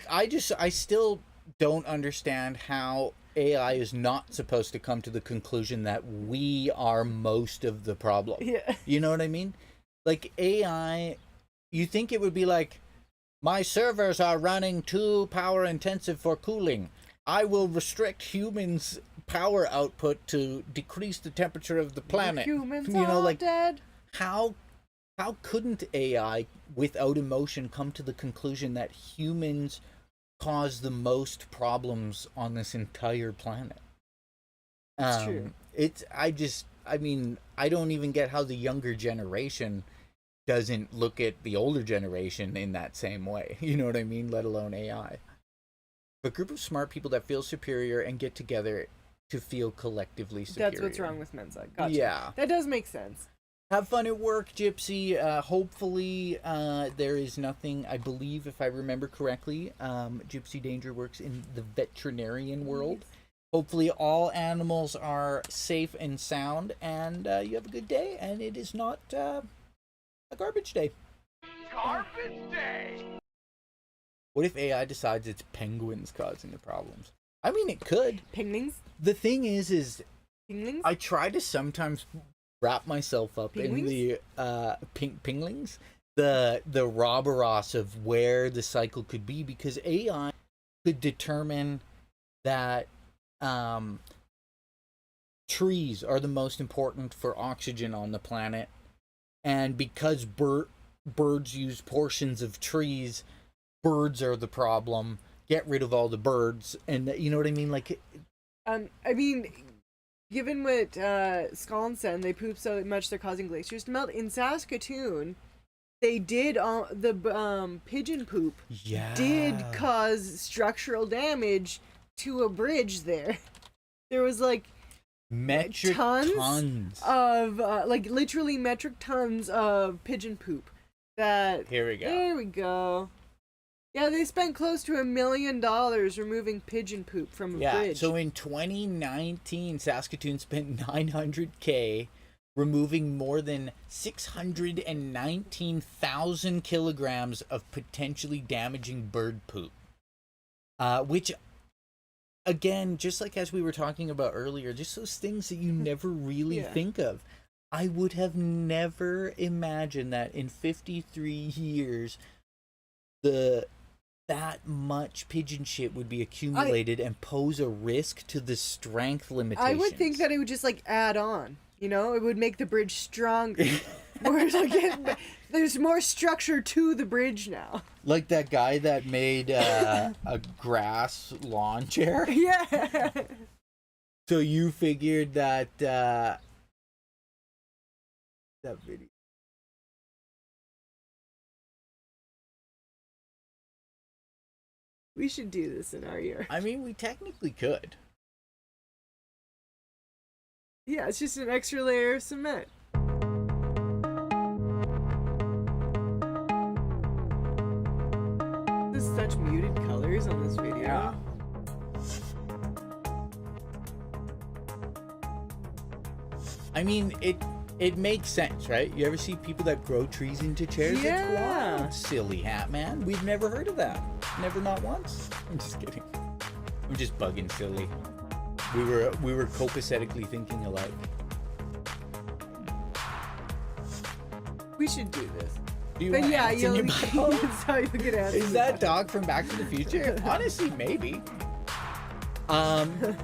I still don't understand how AI is not supposed to come to the conclusion that we are most of the problem. Yeah. You know what I mean? Like AI, you think it would be like, my servers are running too power intensive for cooling. I will restrict humans' power output to decrease the temperature of the planet. Humans are like dead. How couldn't AI without emotion come to the conclusion that humans cause the most problems on this entire planet? It's true. I don't even get how the younger generation doesn't look at the older generation in that same way. You know what I mean? Let alone AI. A group of smart people that feel superior and get together to feel collectively superior. That's what's wrong with Mensa. Gotcha. Yeah. That does make sense. Have fun at work, Gypsy. Hopefully, there is nothing, I believe, if I remember correctly, Gypsy Danger works in the veterinarian world. Yes. Hopefully all animals are safe and sound, and you have a good day, and it is not a garbage day. Garbage day! What if AI decides it's penguins causing the problems? I mean, it could. Penguins? The thing is Penguins? I try to sometimes wrap myself up in the pinglings, the Roboros of where the cycle could be, because AI could determine that trees are the most important for oxygen on the planet, and because birds use portions of trees, birds are the problem, get rid of all the birds, and you know what I mean? Like, I mean, given what Scotland said, they poop so much they're causing glaciers to melt. In Saskatoon, they did the pigeon poop did cause structural damage to a bridge there. There was like metric tons of like literally metric tons of pigeon poop. There we go. Yeah, they spent close to $1 million removing pigeon poop from a bridge. So in 2019, Saskatoon spent $900K removing more than 619,000 kilograms of potentially damaging bird poop. Which, again, just like as we were talking about earlier, just those things that you never really think of. I would have never imagined that in 53 years, that much pigeon shit would be accumulated and pose a risk to the strength limitations. I would think that it would just like add on. You know, it would make the bridge stronger. There's more structure to the bridge now. Like that guy that made a grass lawn chair. Yeah. So you figured that that video. We should do this in our year. I mean, we technically could. Yeah, it's just an extra layer of cement. There's such muted colors on this video. Yeah. I mean, it makes sense, right? You ever see people that grow trees into chairs? Yeah. It's wild, silly hat man. We've never heard of that. Never, not once. I'm just kidding. I'm just bugging silly. We were copacetically thinking alike. We should do this. Do you But want yeah, ants in your butthole? that's how you get ants. Is that dog from Back to the Future? Honestly, maybe. And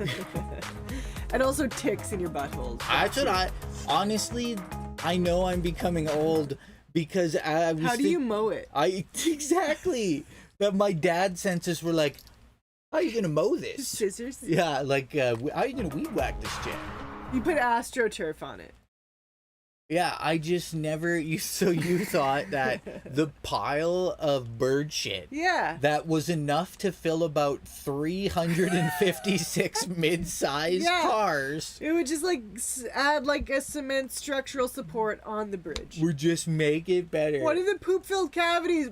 also ticks in your buttholes. That's what honestly, I know I'm becoming old because I was How do you mow it? Exactly. But my dad senses were like, how are you gonna mow this? Scissors? Yeah, like how are you gonna weed whack this shit? You put AstroTurf on it. Yeah, I just never. So you thought that the pile of bird shit, that was enough to fill about 356 mid-sized cars. It would just like add like a cement structural support on the bridge. Would just make it better. What are the poop-filled cavities?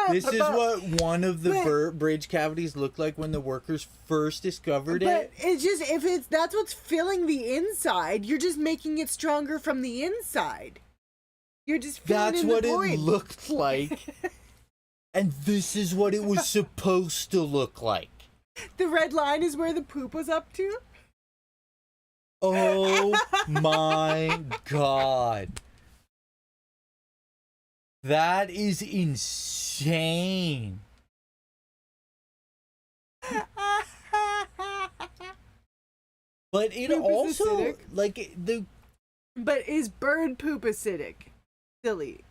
This is what one of the bridge cavities looked like when the workers first discovered it. But it's just, that's what's filling the inside, you're just making it stronger from the inside. You're just filling in the void. That's what it looked like. And this is what it was supposed to look like. The red line is where the poop was up to? Oh my god. That is insane. But it Poop is also acidic. like the. But is bird poop acidic? Silly.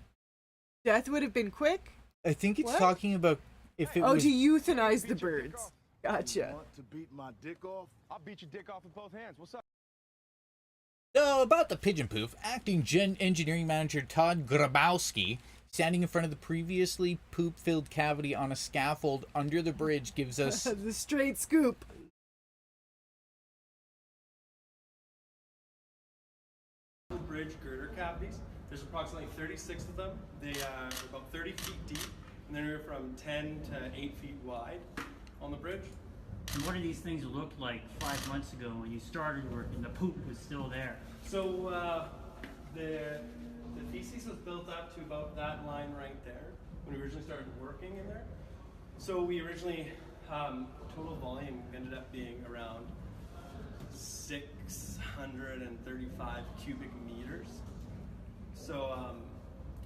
Death would have been quick? I think it's What? talking about if it Oh, was. to euthanize the birds. Gotcha. Want to beat my dick off? I'll beat your dick off with both hands. What's up? So about the pigeon poop, acting engineering manager Todd Grabowski, standing in front of the previously poop-filled cavity on a scaffold under the bridge, gives us The straight scoop. Bridge girder cavities. There's approximately 36 of them. They are about 30 feet deep, and they're from 10 to 8 feet wide on the bridge. And what do these things look like 5 months ago when you started work and the poop was still there? So the feces was built up to about that line right there when we originally started working in there. So we originally, total volume ended up being around 635 cubic meters. So,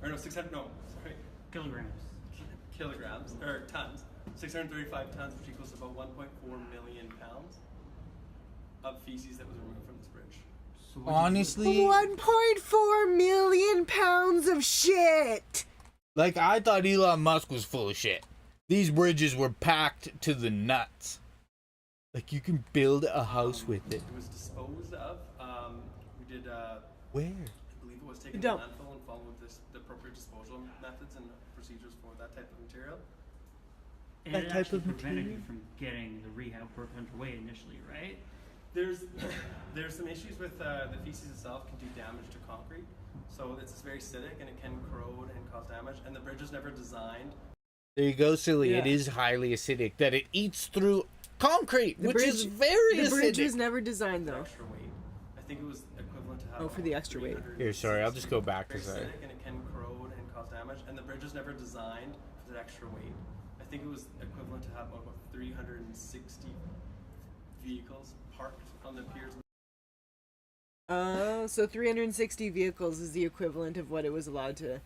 or no, 600, no, sorry. Kilograms, or tons. 635 tons, which equals about 1.4 million pounds of feces that was removed from this bridge. So honestly 1.4 million pounds of shit. like I thought Elon Musk was full of shit. These bridges were packed to the nuts. Like, you can build a house with it. It was disposed of. We did. Where? I believe it was taken to Dump. landfill and followed the appropriate disposal methods and procedures for that type of material. And That it type actually of prevented material? you from getting the rehab work underway initially, right? There's some issues with the feces itself can do damage to concrete. So it's very acidic and it can corrode and cause damage. And the bridge is never designed. There you go, silly. It Yeah. is highly acidic. That it eats through concrete, The which bridge, is very the acidic. bridge was never designed For though. extra weight. I think it was equivalent to Oh, for the extra weight. Here, sorry, I'll just go back Very because I. acidic and it can corrode and cause damage. And the bridge is never designed for the extra weight. I think it was equivalent to have about 360 vehicles parked on the piers. So 360 vehicles is the equivalent of what it was allowed to.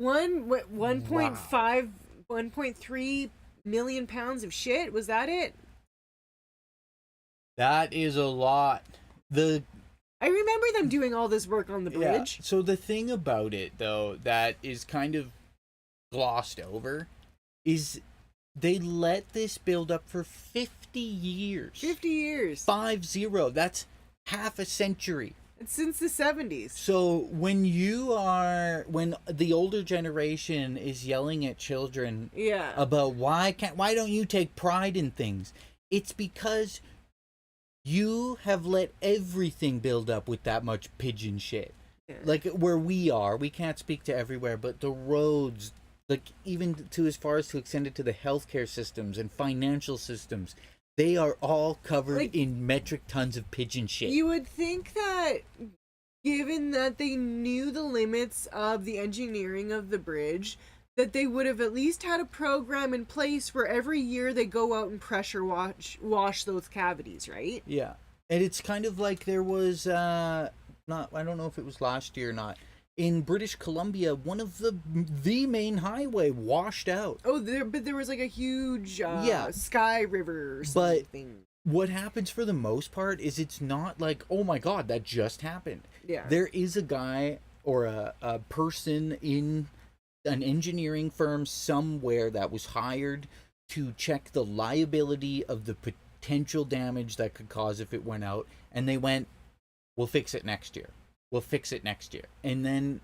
1.3 million pounds of shit. Was that it? That is a lot. I remember them doing all this work on the bridge. Yeah. So the thing about it, though, that is kind of glossed over, is they let this build up for 50 years. 50 years. 50. That's half a century. It's since the 70s. So when the older generation is yelling at children Yeah. about why don't you take pride in things, it's because you have let everything build up with that much pigeon shit. Yeah. Like where we are, we can't speak to everywhere, but the roads, like even to as far as to extend it to the healthcare systems and financial systems, they are all covered in metric tons of pigeon shit. You would think that, given that they knew the limits of the engineering of the bridge, that they would have at least had a program in place where every year they go out and pressure wash those cavities, right? Yeah. And it's kind of like there was I don't know if it was last year or not. In British Columbia, one of the main highway washed out. Oh, but there was like a huge Sky River or But something. what happens for the most part is it's not like, oh my god, that just happened. Yeah. There is a guy or a person in an engineering firm somewhere that was hired to check the liability of the potential damage that could cause if it went out. And they went, we'll fix it next year. We'll fix it next year. And then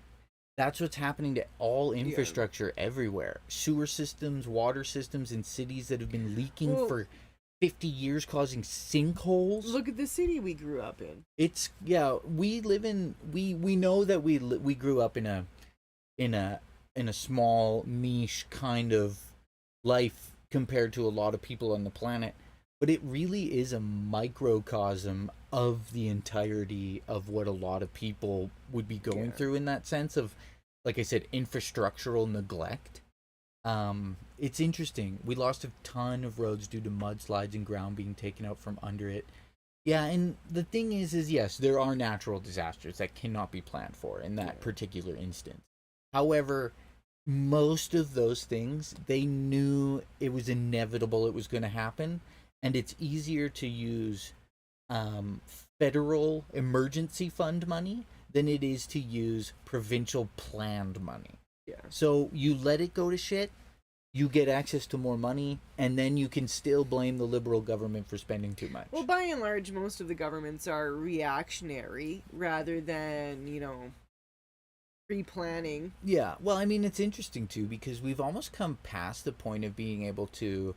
that's what's happening to all infrastructure everywhere. Sewer systems, water systems in cities that have been leaking for 50 years, causing sinkholes. Look at the city we grew up in. It's we live in we know that we grew up in a small niche kind of life compared to a lot of people on the planet. But it really is a microcosm of the entirety of what a lot of people would be going through in that sense of, like I said, infrastructural neglect. It's interesting. We lost a ton of roads due to mudslides and ground being taken out from under it. Yeah, and the thing is yes, there are natural disasters that cannot be planned for in that particular instance. However, most of those things, they knew it was inevitable it was going to happen. And it's easier to use federal emergency fund money than it is to use provincial planned money. Yeah. So you let it go to shit, you get access to more money, and then you can still blame the Liberal government for spending too much. Well, by and large, most of the governments are reactionary rather than, pre-planning. Yeah, well, I mean, it's interesting, too, because we've almost come past the point of being able to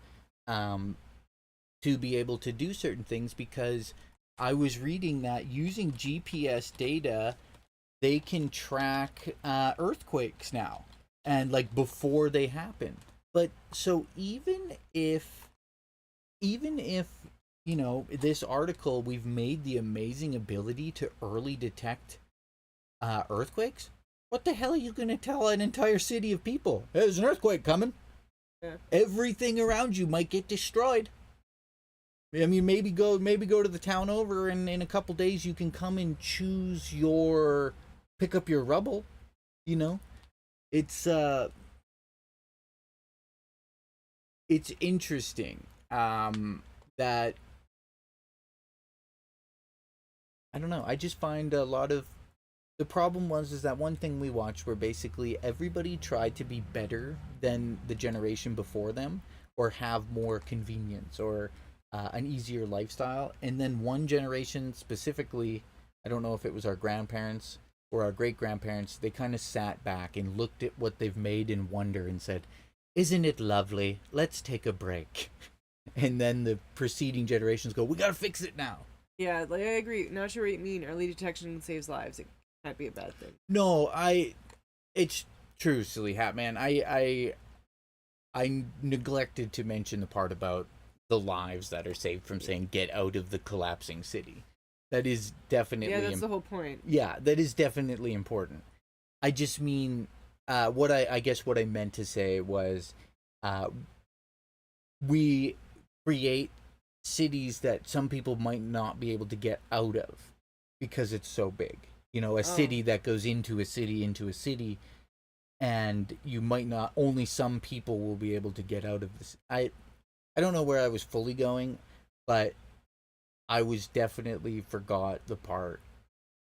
be able to do certain things, because I was reading that using GPS data, they can track earthquakes now, and like before they happen. But so even if this article, we've made the amazing ability to early detect earthquakes, what the hell are you going to tell an entire city of people? There's an earthquake coming. Yeah. Everything around you might get destroyed. I mean, maybe go to the town over, and in a couple days you can come and pick up your rubble. It's interesting that, I don't know, I just find a lot of The problem was is that one thing we watched where basically everybody tried to be better than the generation before them, or have more convenience, or an easier lifestyle, and then one generation specifically, I don't know if it was our grandparents or our great grandparents, they kind of sat back and looked at what they've made in wonder and said, "Isn't it lovely? Let's take a break." And then the preceding generations go, "We gotta fix it now." Yeah, like I agree. Not sure what you mean. Early detection saves lives. It can't be a bad thing. No, it's true, silly hat man. I neglected to mention the part about the lives that are saved from saying get out of the collapsing city. That is definitely... Yeah, that's the whole point. Yeah, that is definitely important. I just mean, what I guess what I meant to say was, we create cities that some people might not be able to get out of because it's so big. You know, a city that goes into a city, and you might not, only some people will be able to get out of this. I don't know where I was fully going, but I was definitely forgot the part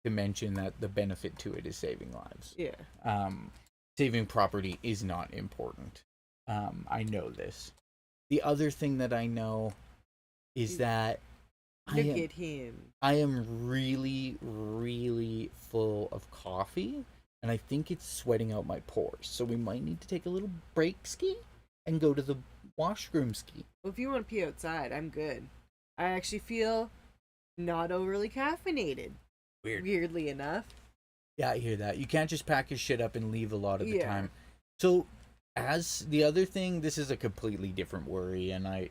to mention that the benefit to it is saving lives. Yeah. Saving property is not important. I know this. The other thing that I know is that Look at him. I am really, really full of coffee, and I think it's sweating out my pores. So we might need to take a little break ski and go to the washroom ski. Well, if you want to pee outside, I'm good. I actually feel not overly caffeinated. Weirdly enough. Yeah, I hear that. You can't just pack your shit up and leave a lot of the time. So, as the other thing, this is a completely different worry, and I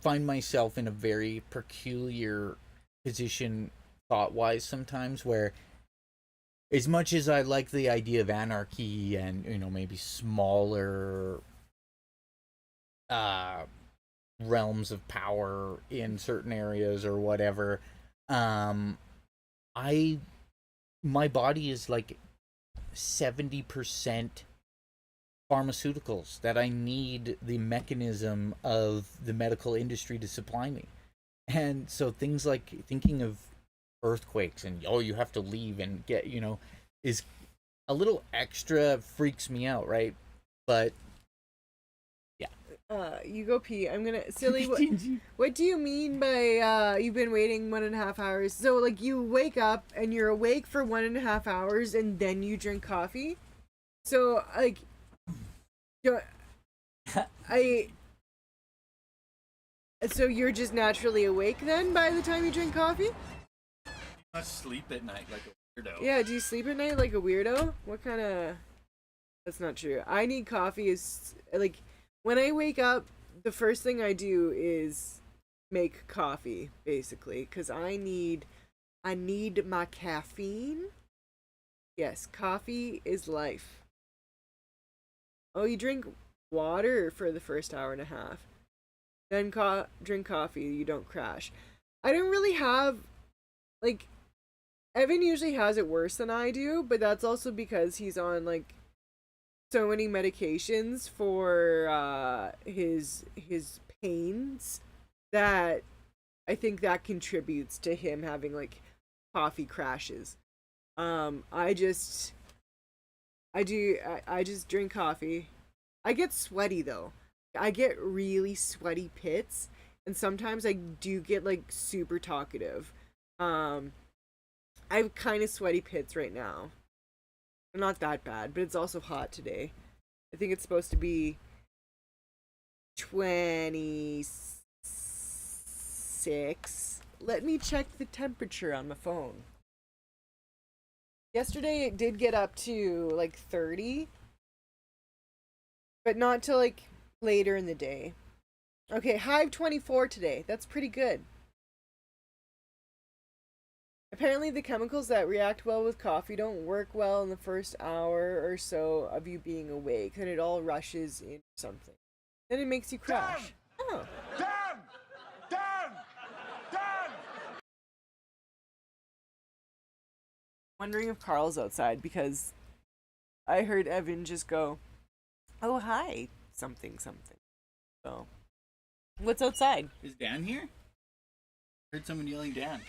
find myself in a very peculiar position thought-wise sometimes, where as much as I like the idea of anarchy and, maybe smaller realms of power in certain areas or whatever, my body is like 70% pharmaceuticals, that I need the mechanism of the medical industry to supply me. And so things like thinking of earthquakes and, you have to leave and get, is a little extra, freaks me out, right? But you go pee. I'm gonna... Silly, what do you mean by, you've been waiting 1.5 hours? So, like, you wake up and you're awake for 1.5 hours and then you drink coffee? So, like... So you're just naturally awake then by the time you drink coffee? I sleep at night like a weirdo. Yeah, do you sleep at night like a weirdo? What kind of... That's not true. I need coffee is... Like, when I wake up, the first thing I do is make coffee, basically. Because I need my caffeine. Yes, coffee is life. Oh, you drink water for the first hour and a half. Then drink coffee, you don't crash. I don't really have, like, Evan usually has it worse than I do, but that's also because he's on, like, so many medications for his pains that I think that contributes to him having, like, coffee crashes. I just drink coffee. I get sweaty though. I get really sweaty pits, and sometimes I do get like super talkative. I have kind of sweaty pits right now. They're not that bad, but it's also hot today. I think it's supposed to be 26. Let me check the temperature on my phone. Yesterday it did get up to like 30, but not till like later in the day. Okay, high of 24 today. That's pretty good. Apparently the chemicals that react well with coffee don't work well in the first hour or so of you being awake, and it all rushes into something. Then it makes you crash. Oh. Wondering if Carl's outside because I heard Evan just go, "Oh, hi, something." So, what's outside? Is Dan here? Heard someone yelling Dan.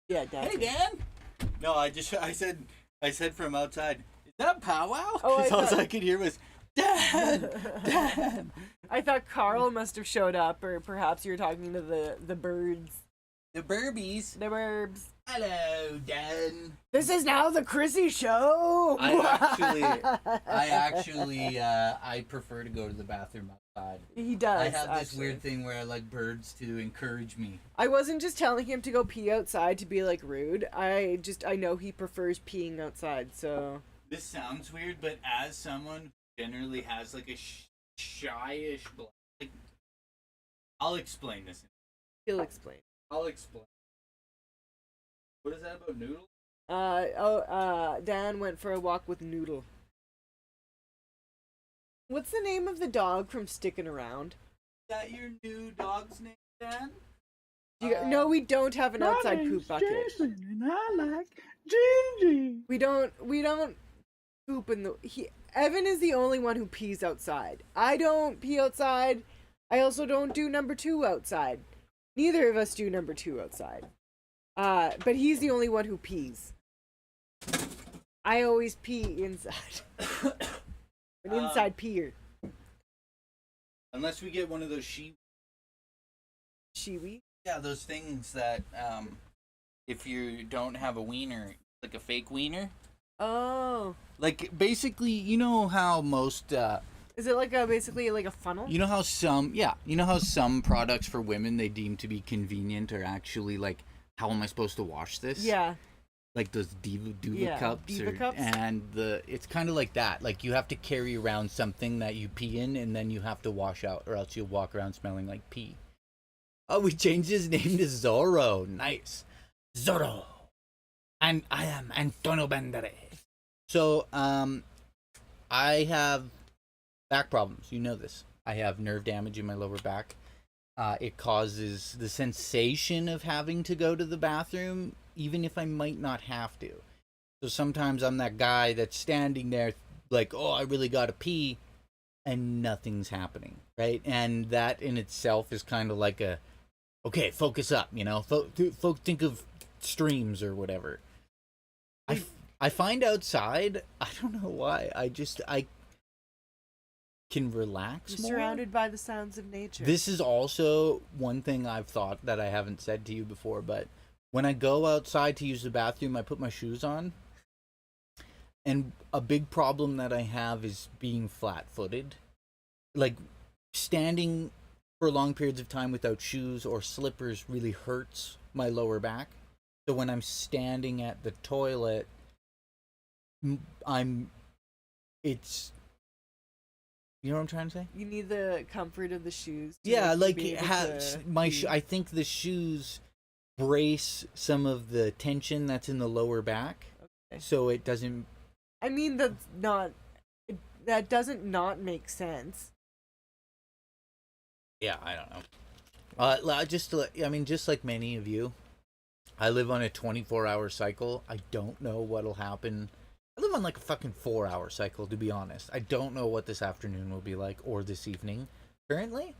Yeah, Dan. Hey, Dan! No, I said from outside, is that powwow? Oh, I 'Cause all thought- I could hear was, Dad! Dad! I thought Carl must have showed up, or perhaps you were talking to the birds. The Burbies. The burbs. Hello, Dan. This is now the Krissy show. I prefer to go to the bathroom outside. He does. I have this actually. weird thing where I like birds to encourage me. I wasn't just telling him to go pee outside to be like rude. I know he prefers peeing outside. So This sounds weird, but as someone who generally has like a shyish, like, I'll explain this. he'll explain. I'll explain. What is that about Noodle? Dan went for a walk with Noodle. What's the name of the dog from Sticking Around? Is that your new dog's name, Dan? No, we don't have an outside poop bucket. Jason, and I like Jinjee. We don't poop in the. Evan is the only one who pees outside. I don't pee outside. I also don't do number 2 outside. Neither of us do number 2 outside. But he's the only one who pees. I always pee inside. An inside peer. Unless we get one of those Shiwi? Yeah, those things that if you don't have a wiener, like a fake wiener. Oh. Like basically, you know how most Is it like basically like a funnel? you know how some products for women they deem to be convenient are actually like, how am I supposed to wash this? Yeah. Like those Duva Yeah, cups, Diva cups? and it's kind of like that. Like you have to carry around something that you pee in, and then you have to wash out, or else you'll walk around smelling like pee. Oh, we changed his name to Zorro. Nice, Zorro, and I am Antonio Banderas. So, I have back problems. You know this. I have nerve damage in my lower back. It causes the sensation of having to go to the bathroom, even if I might not have to. So sometimes I'm that guy that's standing there like, oh, I really gotta pee, and nothing's happening, right? And that in itself is kind of like a, okay, focus up, you know? Think of streams or whatever. I find outside, I don't know why, I can relax You're more. surrounded by the sounds of nature. This is also one thing I've thought that I haven't said to you before, but when I go outside to use the bathroom, I put my shoes on. And a big problem that I have is being flat-footed. Like, standing for long periods of time without shoes or slippers really hurts my lower back. So when I'm standing at the toilet, it's... You know what I'm trying to say? You need the comfort of the shoes. Yeah, like be able to I think the shoes brace some of the tension that's in the lower back, so it doesn't. I mean, that doesn't not make sense. Yeah, I don't know. Just like many of you, I live on a 24-hour cycle. I don't know what'll happen. I live on like a fucking 4-hour cycle, to be honest. I don't know what this afternoon will be like, or this evening. Currently,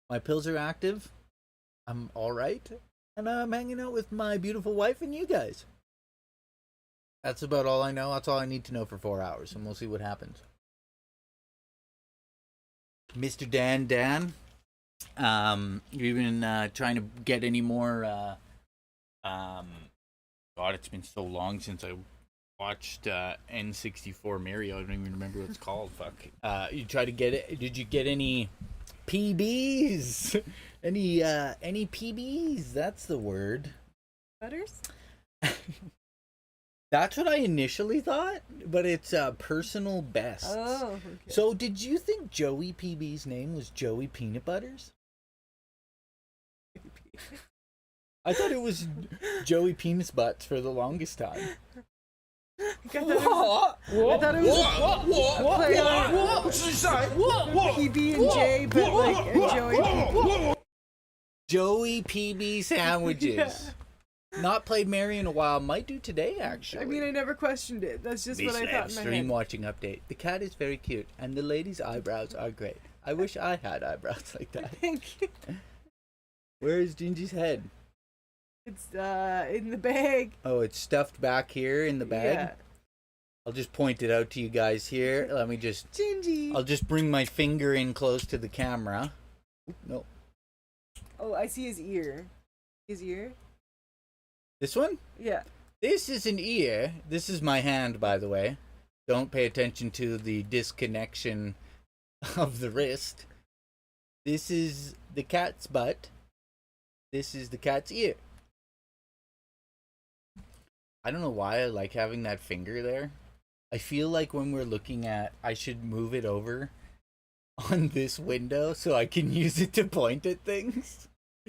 my pills are active. I'm alright. And I'm hanging out with my beautiful wife and you guys. That's about all I know. That's all I need to know for 4 hours, and we'll see what happens. Mr. Dan, you've been trying to get any more, God, it's been so long since I watched N64 Mario. I don't even remember what it's called. Fuck. You tried to get it. Did you get any PBs? any PBs? That's the word. Butters? That's what I initially thought, but it's personal best. Oh, okay. So did you think Joey PB's name was Joey Peanut Butters? I thought it was Joey Penis Butts for the longest time. I thought it was What's he say? PB and J, but like a Joey. Joey PB sandwiches. Yeah. Not played Mary in a while. Might do today, actually. I mean, I never questioned it. That's just what I thought in my Stream head. watching update. The cat is very cute, and the lady's eyebrows are great. I wish I had eyebrows like that. Thank you. Where is Jinjee's head? It's in the bag. Oh, it's stuffed back here in the bag? Yeah. I'll just point it out to you guys here. Let me just... Jinjee. I'll just bring my finger in close to the camera. No. Oh, I see his ear. His ear? This one? Yeah. This is an ear. This is my hand, by the way. Don't pay attention to the disconnection of the wrist. This is the cat's butt. This is the cat's ear. I don't know why I like having that finger there. I feel like when we're looking at, I should move it over on this window so I can use it to point at things.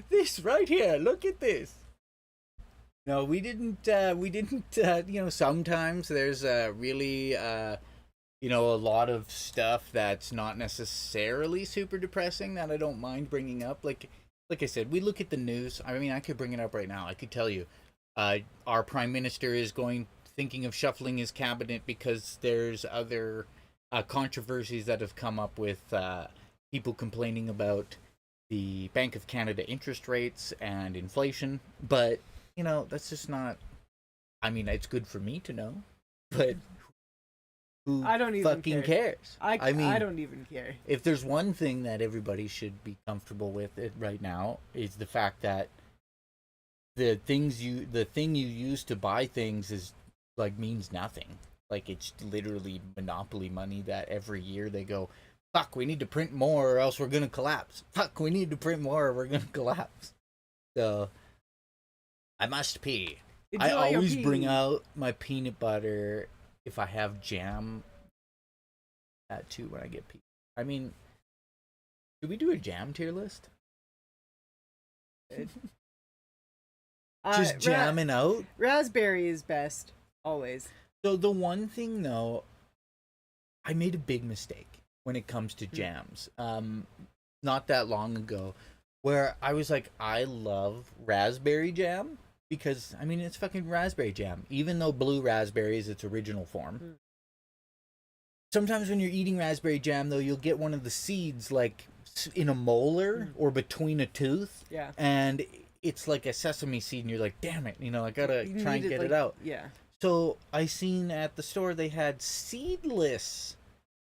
This right here, look at this. No, we didn't, you know, sometimes there's really, you know, a lot of stuff that's not necessarily super depressing that I don't mind bringing up. Like I said, we look at the news. I mean, I could bring it up right now. I could tell you, our prime minister is thinking of shuffling his cabinet because there's other controversies that have come up with people complaining about the Bank of Canada interest rates and inflation. But, you know, that's just not... I mean, it's good for me to know, but who I don't even fucking cares? I mean, I don't even care. If there's one thing that everybody should be comfortable with it right now, is the fact that the thing you use to buy things is like means nothing. Like, it's literally monopoly money that every year they go, fuck, we need to print more or else we're gonna collapse. Fuck, we need to print more or we're gonna collapse. So I must pee. I always bring out my peanut butter if I have jam. That too when I get pee. I mean, should we do a jam tier list? Just jamming out? Raspberry is best. Always. So the one thing though, I made a big mistake when it comes to jams. Not that long ago, where I was like, I love raspberry jam because, I mean, it's fucking raspberry jam. Even though blue raspberry is its original form. Sometimes when you're eating raspberry jam, though, you'll get one of the seeds, like, in a molar or between a tooth. Yeah. And it's like a sesame seed, and you're like, damn it, you know, I gotta try and get it out. Yeah. So I seen at the store they had seedless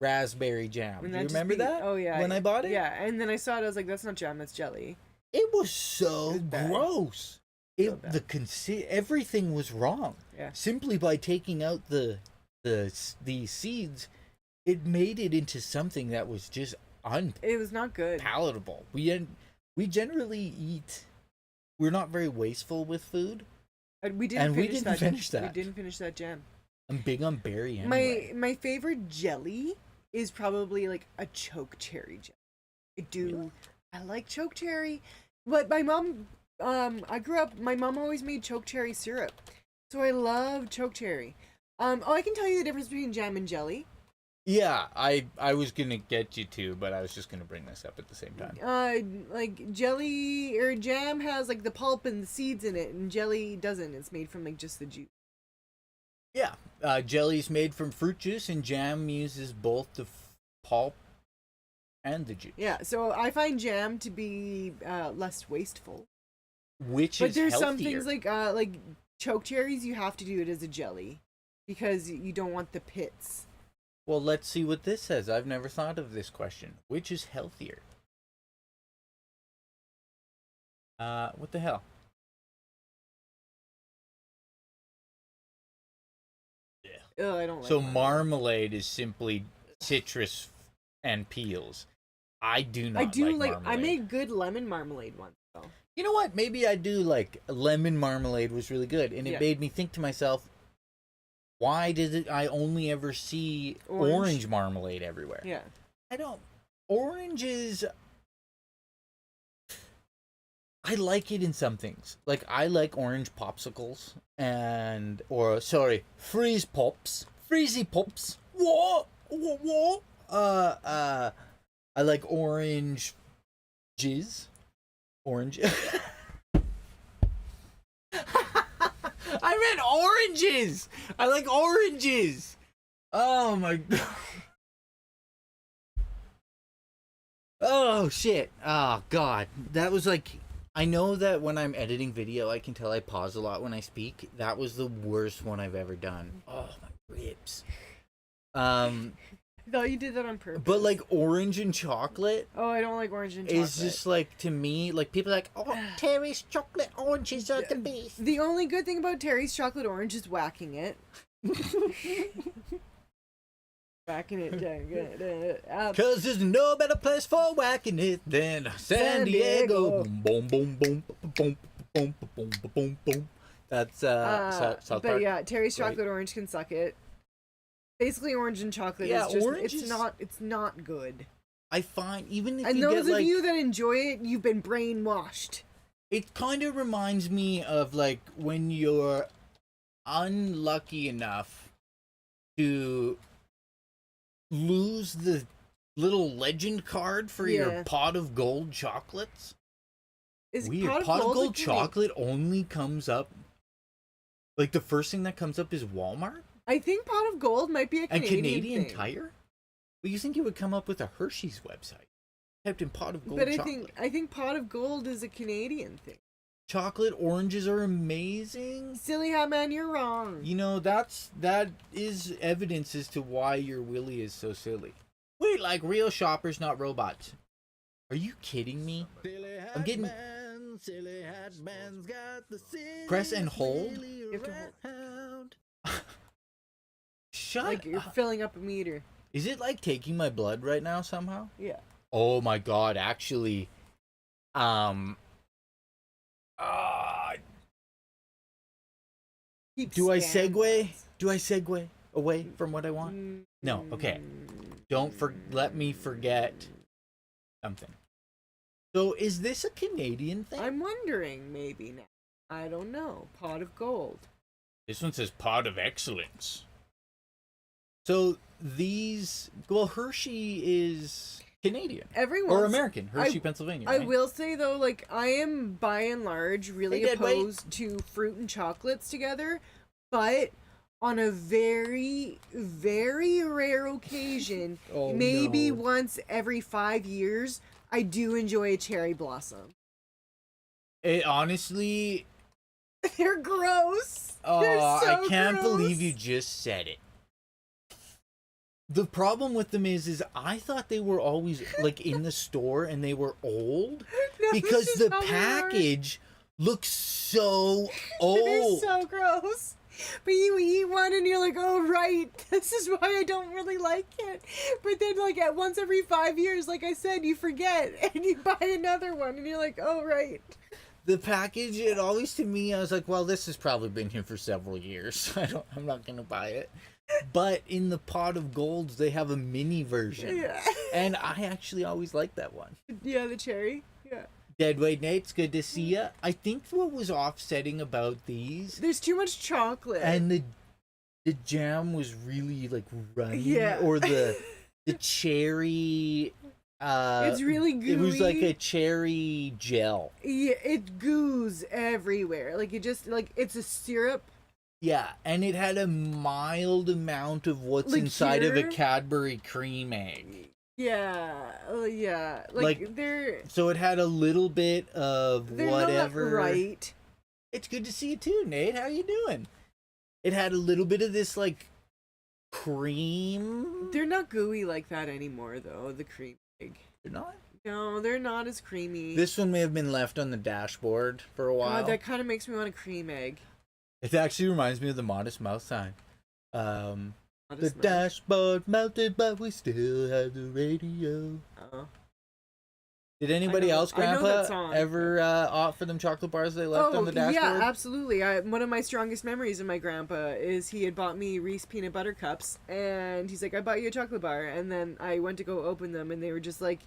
raspberry jam. Do you remember that? Oh, yeah. When I bought it? Yeah, and then I saw it, I was like, that's not jam, that's jelly. It was so gross. Everything was wrong. Yeah. Simply by taking out the seeds, it made it into something that was just it was not good. Palatable. We generally eat. We're not very wasteful with food. We didn't finish that. We didn't finish that jam. I'm big on berry anyway. My favorite jelly is probably like a choke cherry jelly. I do. Really? I like choke cherry. But my mom, I grew up, my mom always made choke cherry syrup. So I love choke cherry. I can tell you the difference between jam and jelly. Yeah, I was gonna get you to, but I was just gonna bring this up at the same time. Like jelly or jam has like the pulp and the seeds in it, and jelly doesn't. It's made from like just the juice. Yeah, jelly's made from fruit juice, and jam uses both the pulp and the juice. Yeah, so I find jam to be less wasteful. But there's healthier. Some things like choke cherries, you have to do it as a jelly because you don't want the pits. Well, let's see what this says. I've never thought of this question. Which is healthier? What the hell? Yeah. I don't like So marmalade is simply citrus and peels. I do not like marmalade. I made good lemon marmalade once, though. You know what? Maybe I do like lemon marmalade was really good. And it made me think to myself, why did I only ever see orange marmalade everywhere? Yeah. Oranges, I like it in some things. Like, I like orange popsicles freeze pops. Freezy pops. What? I like orange jizz. Orange. I meant oranges. I like oranges. Oh my god. Oh shit. Oh god. That was like I know that when I'm editing video, I can tell I pause a lot when I speak. That was the worst one I've ever done. Oh, my ribs. I thought you did that on purpose. But like orange and chocolate. Oh, I don't like orange and chocolate. It's just like, to me, like people are like, oh, Terry's chocolate oranges are the best. The only good thing about Terry's chocolate orange is whacking it. Whacking it. Cause there's no better place for whacking it than San Diego. Boom, boom, boom, boom, boom, boom, boom, boom. That's South Park. But yeah, Terry's chocolate orange can suck it. Basically, orange and chocolate is just it's not good. I find even if and you those get, of you that enjoy it, you've been brainwashed. It kind of reminds me of like when you're unlucky enough to lose the little legend card for your pot of gold chocolates. Is weird. Pot of gold chocolate only comes up, like the first thing that comes up is Walmart. I think pot of gold might be a Canadian thing. Tire. But you think it would come up with a Hershey's website? Typed in pot of gold. But chocolate. I think pot of gold is a Canadian thing. Chocolate oranges are amazing. Silly hat man, you're wrong. You know, that is evidence as to why your Willie is so silly. We like real shoppers, not robots. Are you kidding me? I'm getting. Silly hat man's got the press and hold. Shut like you're filling up a meter. Is it like taking my blood right now somehow? Yeah. Oh my god, actually. Do I segue? Do I segue away from what I want? No. Okay. Let me forget something. So, is this a Canadian thing? I'm wondering, maybe now. I don't know. Pot of gold. This one says pot of excellence. So Hershey is Canadian. Or American. Hershey, Pennsylvania. Right? I will say though, like I am by and large really opposed to fruit and chocolates together, but on a very, very rare occasion, maybe once every 5 years, I do enjoy a cherry blossom. It honestly, they're gross. Oh, they're so I can't gross. believe you just said it. The problem with them is I thought they were always like in the store and they were old because the package looks so old. They're so gross. But you eat one and you're like, oh right, this is why I don't really like it. But then like at once every 5 years, like I said, you forget and you buy another one and you're like, oh right. The package, it always to me, I was like, well, this has probably been here for several years. I'm not gonna buy it. But in the pot of golds, they have a mini version. Yeah. And I actually always liked that one. Yeah, the cherry. Yeah. Deadweight Nate's good to see ya. I think what was offsetting about these, there's too much chocolate. And the jam was really like runny. Yeah. Or the cherry it's really gooey. It was like a cherry gel. Yeah, it goos everywhere. Like it just like it's a syrup. Yeah, and it had a mild amount of what's inside of a Cadbury cream egg. Yeah, yeah. Like they're. So it had a little bit of whatever. Not right. It's good to see you too, Nate. How you doing? It had a little bit of this like cream. They're not gooey like that anymore, though. The cream egg. They're not. No, they're not as creamy. This one may have been left on the dashboard for a while. God, that kind of makes me want a cream egg. It actually reminds me of the Modest Mouse sign. The dashboard melted, but we still have the radio. Did anybody else, Grandpa, ever opt for them chocolate bars they left on the dashboard? Yeah, absolutely. One of my strongest memories of my grandpa is he had bought me Reese peanut butter cups, and he's like, I bought you a chocolate bar, and then I went to go open them, and they were just like,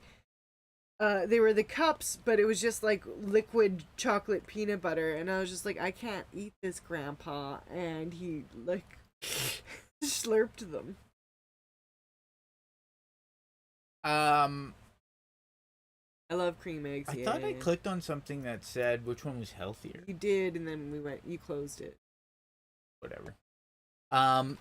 they were the cups, but it was just like liquid chocolate peanut butter, and I was just like, I can't eat this, Grandpa, and he like slurped them. I love cream eggs. I thought I clicked on something that said which one was healthier. You did, and then you closed it. Whatever.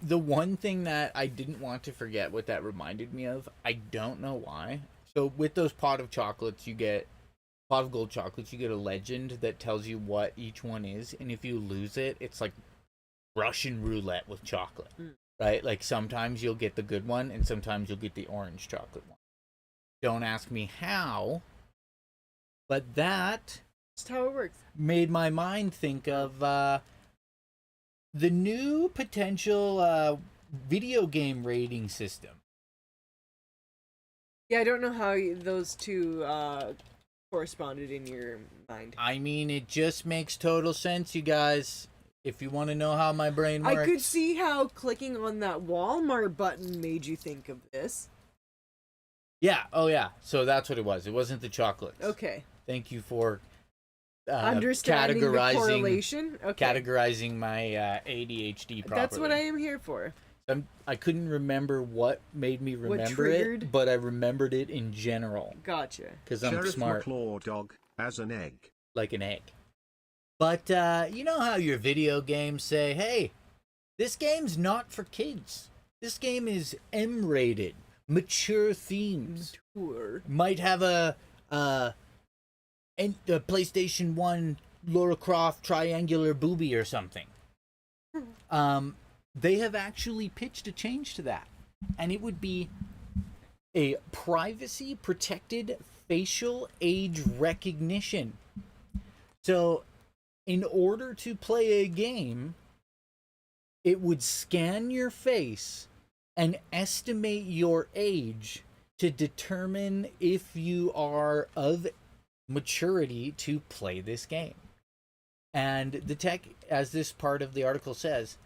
The one thing that I didn't want to forget what that reminded me of, I don't know why. So with those pot of chocolates, you get pot of gold chocolates, you get a legend that tells you what each one is, and if you lose it, it's like Russian roulette with chocolate, right? Like sometimes you'll get the good one, and sometimes you'll get the orange chocolate one. Don't ask me how, but that Just how it works. made my mind think of the new potential video game rating system. Yeah, I don't know how those two corresponded in your mind. I mean, it just makes total sense, you guys. If you want to know how my brain works. I could see how clicking on that Walmart button made you think of this. Yeah, oh yeah. So that's what it was. It wasn't the chocolates. Okay. Thank you for Understanding the correlation? Okay. Categorizing my ADHD properly. That's what I am here for. I couldn't remember what made me remember triggered? it, but I remembered it in general. Gotcha. Because I'm Sheriff smart. McClaw dog as an egg. Like an egg. But you know how your video games say, hey, this game's not for kids. This game is M-rated, mature themes. Mature. Might have a PlayStation 1 Lara Croft triangular booby or something. They have actually pitched a change to that. And it would be a privacy-protected facial age recognition. So, in order to play a game, it would scan your face and estimate your age to determine if you are of maturity to play this game. And the tech, as this part of the article says,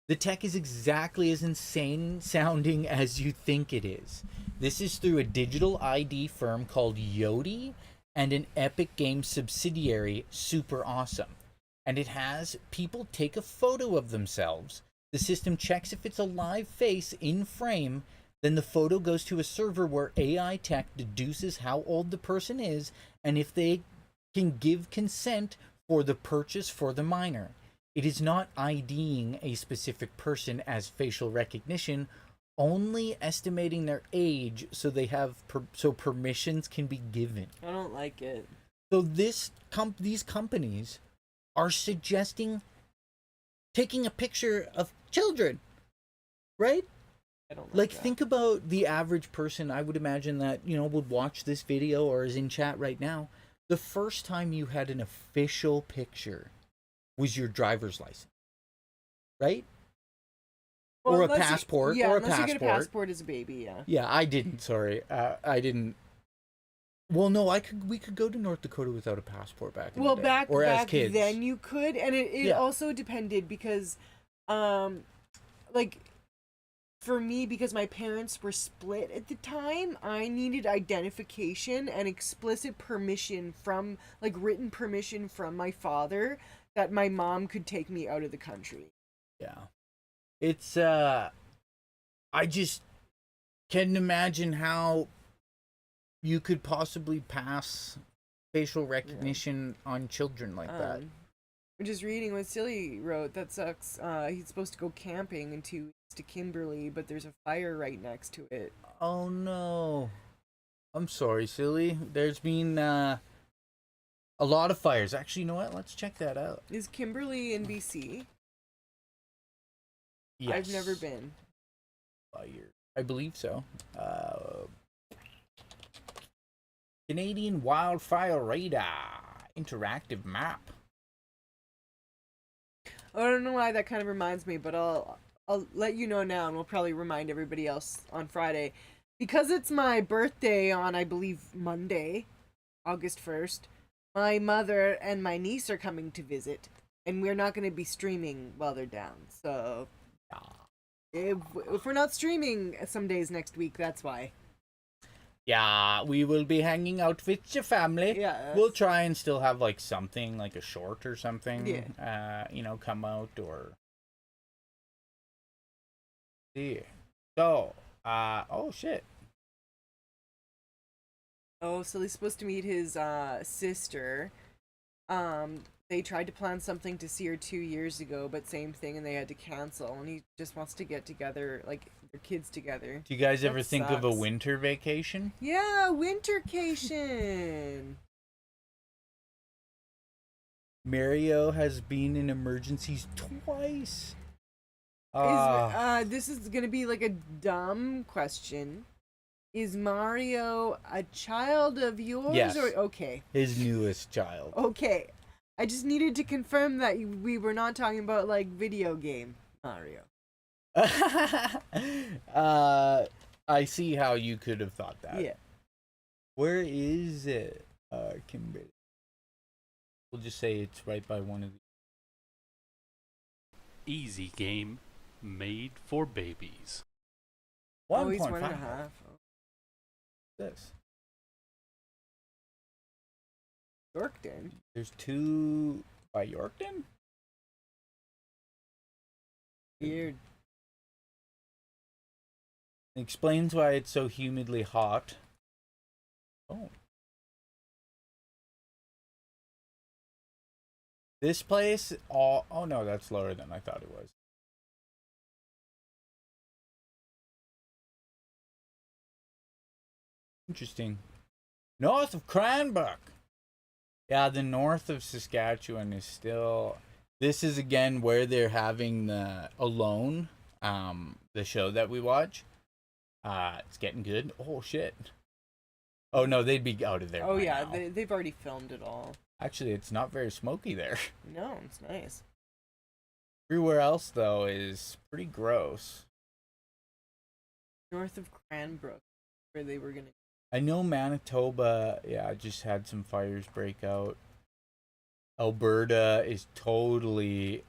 the tech is exactly as insane sounding as you think it is. This is through a digital ID firm called Yoti and an Epic Games subsidiary, Super Awesome. And it has people take a photo of themselves. The system checks if it's a live face in frame. Then the photo goes to a server where AI tech deduces how old the person is and if they can give consent for the purchase for the minor. It is not IDing a specific person as facial recognition, only estimating their age so they have so permissions can be given. I don't like it. So these companies are suggesting taking a picture of children, right? I don't Like that. think about the average person. I would imagine that, you know, would watch this video or is in chat right now. The first time you had an official picture was your driver's license, right? Well, or a unless passport. Yeah, or a unless passport. you get a passport as a baby, yeah. Yeah, I didn't. Sorry, I didn't. Well, no, we could go to North Dakota without a passport back in the day. back or as kids. then you could, and it also depended because, like, for me, because my parents were split at the time, I needed identification and explicit permission from, like, written permission from my father that my mom could take me out of the country. Yeah. It's, I just can't imagine how you could possibly pass facial recognition on children like that. I'm just reading what Silly wrote. That sucks. He's supposed to go camping in 2 weeks to Kimberly, but there's a fire right next to it. Oh no. I'm sorry, Silly. There's been a lot of fires. Actually, you know what? Let's check that out. Is Kimberly in BC? Yes. I've never been. Fire. I believe so. Canadian Wildfire Radar. Interactive map. I don't know why that kind of reminds me, but I'll let you know now, and we'll probably remind everybody else on Friday. Because it's my birthday on, I believe, Monday, August 1st, my mother and my niece are coming to visit, and we're not going to be streaming while they're down. So, if we're not streaming some days next week, that's why. Yeah, we will be hanging out with your family. Yeah. We'll try and still have like something, like a short or something. Yeah. You know, come out or. Yeah. So, oh shit. Oh, so he's supposed to meet his sister. They tried to plan something to see her 2 years ago, but same thing, and they had to cancel. And he just wants to get together, like their kids together. Do you guys ever That think of a sucks. winter vacation? Yeah, wintercation. Mario has been in emergencies twice. This is gonna be like a dumb question. Is Mario a child of yours? Yes. Or okay. His newest child. Okay. I just needed to confirm that we were not talking about like video game Mario. I see how you could have thought that. Yeah. Where is it? Kimberly. We'll just say it's right by one of the. Easy game made for babies. Oh, he's 1.5. 1.5. This. Yorkton. There's 2 by Yorkton? Weird. Explains why it's so humidly hot. Oh. This place, oh no, that's lower than I thought it was. Interesting. North of Cranbrook. Yeah, the north of Saskatchewan is still. This is again where they're having the Alone, the show that we watch. It's getting good. Oh shit. Oh no, they'd be out of there. Oh by yeah, now. they've already filmed it all. Actually, it's not very smoky there. No, it's nice. Everywhere else though is pretty gross. North of Cranbrook, where they were gonna. I know Manitoba, yeah, just had some fires break out. Alberta is totally,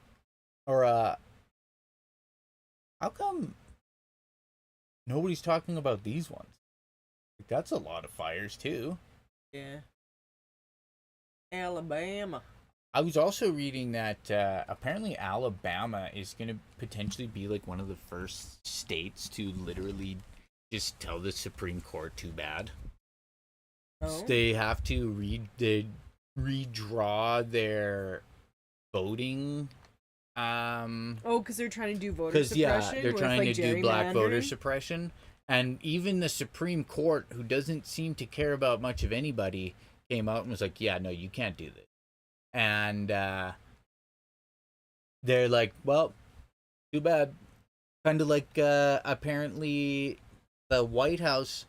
or how come nobody's talking about these ones? Like, that's a lot of fires too. Yeah. Alabama. I was also reading that apparently Alabama is going to potentially be like one of the first states to literally just tell the Supreme Court too bad. Oh. They have to redraw their voting. Oh, because they're trying to do voter Because suppression. they're with, trying like, to do black voter gerrymandering? suppression, and even the Supreme Court, who doesn't seem to care about much of anybody, came out and was like, "Yeah, no, you can't do this." And they're like, "Well, too bad." Kind of like apparently the White House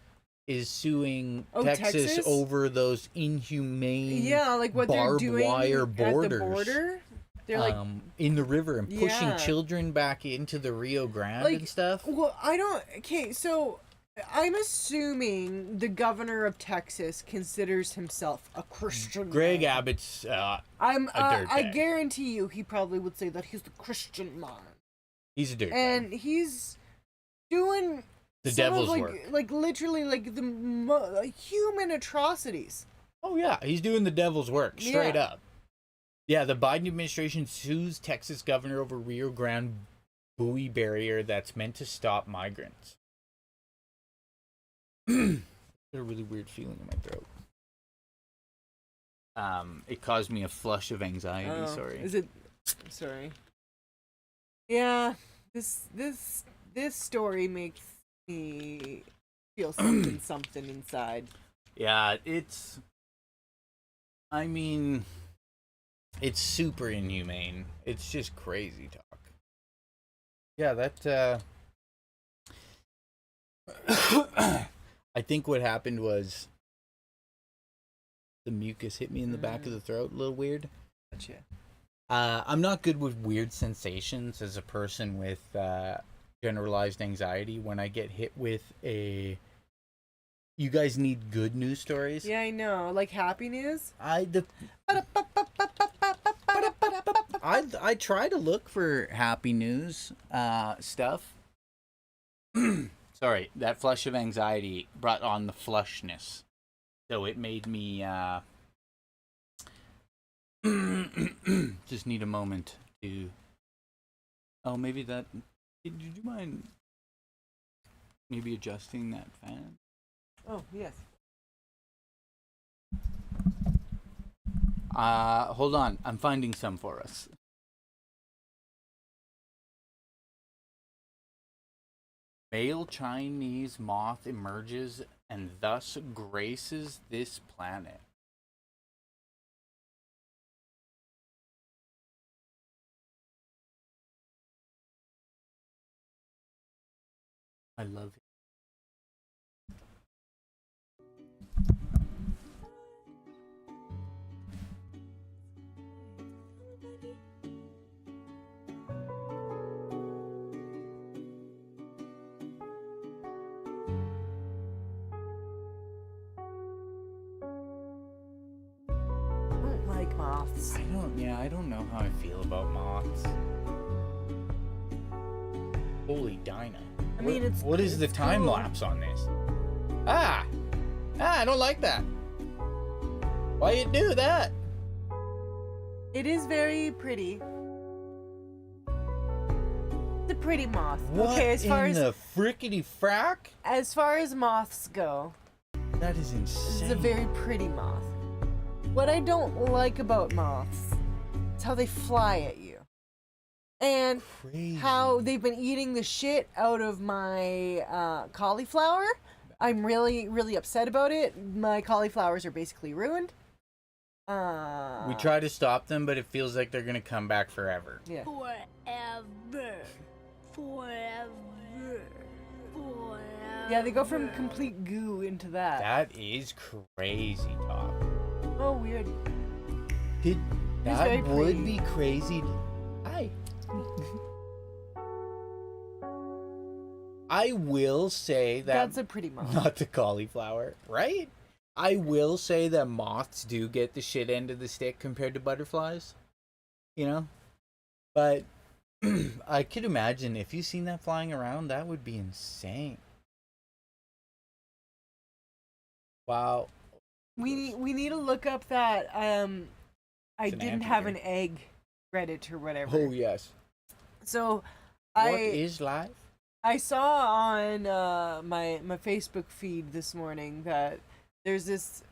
is suing Texas over those inhumane like what they're barbed doing wire at the borders. border. They're like in the river and pushing Yeah. children back into the Rio Grande like and stuff. Well, I don't. Okay, so I'm assuming the governor of Texas considers himself a Christian. Greg man. Abbott's I'm. a dirtbag. I guarantee you, he probably would say that he's the Christian man, He's a dirtbag. and he's doing The some devil's of, like, work. like literally like the human atrocities. Oh yeah, he's doing the devil's work straight Yeah. up. Yeah, the Biden administration sues Texas governor over Rio Grande buoy barrier that's meant to stop migrants. Got a really weird feeling in my throat. It caused me a flush of anxiety. Oh, Sorry. Is it? Sorry. Yeah, this story makes me feel something inside. Yeah, it's. I mean, it's super inhumane. It's just crazy talk. Yeah, that. I think what happened was the mucus hit me in the back of the throat. A little weird. Gotcha. I'm not good with weird sensations as a person with generalized anxiety. When I get hit with a, you guys need good news stories. Yeah, I know. Like happy news. I try to look for happy news stuff. Sorry, that flush of anxiety brought on the flushness, so it made me just need a moment to. Oh, maybe that. Did you mind maybe adjusting that fan? Oh yes. Hold on. I'm finding some for us. Male Chinese moth emerges and thus graces this planet. I love it. I don't like moths. I don't know how I feel about moths. Holy Dinah. I mean, what is the it's time cool. lapse on this? I don't like that. Why you do that? It is very pretty. It's a pretty moth. What Okay, as far in as the frickety frack? as far as moths go, That is insane. it's a very pretty moth. What I don't like about moths is how they fly at you. And Crazy. how they've been eating the shit out of my cauliflower. I'm really, really upset about it. My cauliflowers are basically ruined. We try to stop them, but it feels like they're gonna come back forever. Yeah. Forever. Yeah, they go from complete goo into that. That is crazy talk. Oh, weird. That very would pretty. be crazy. Hi. I will say that That's a pretty moth. not the cauliflower, right? I will say that moths do get the shit end of the stick compared to butterflies, you know. But I could imagine if you seen that flying around, that would be insane. Wow. We need to look up that I It's an didn't have an anteater. egg Reddit or whatever. Oh yes. So What is life? I saw on my Facebook feed this morning that there's this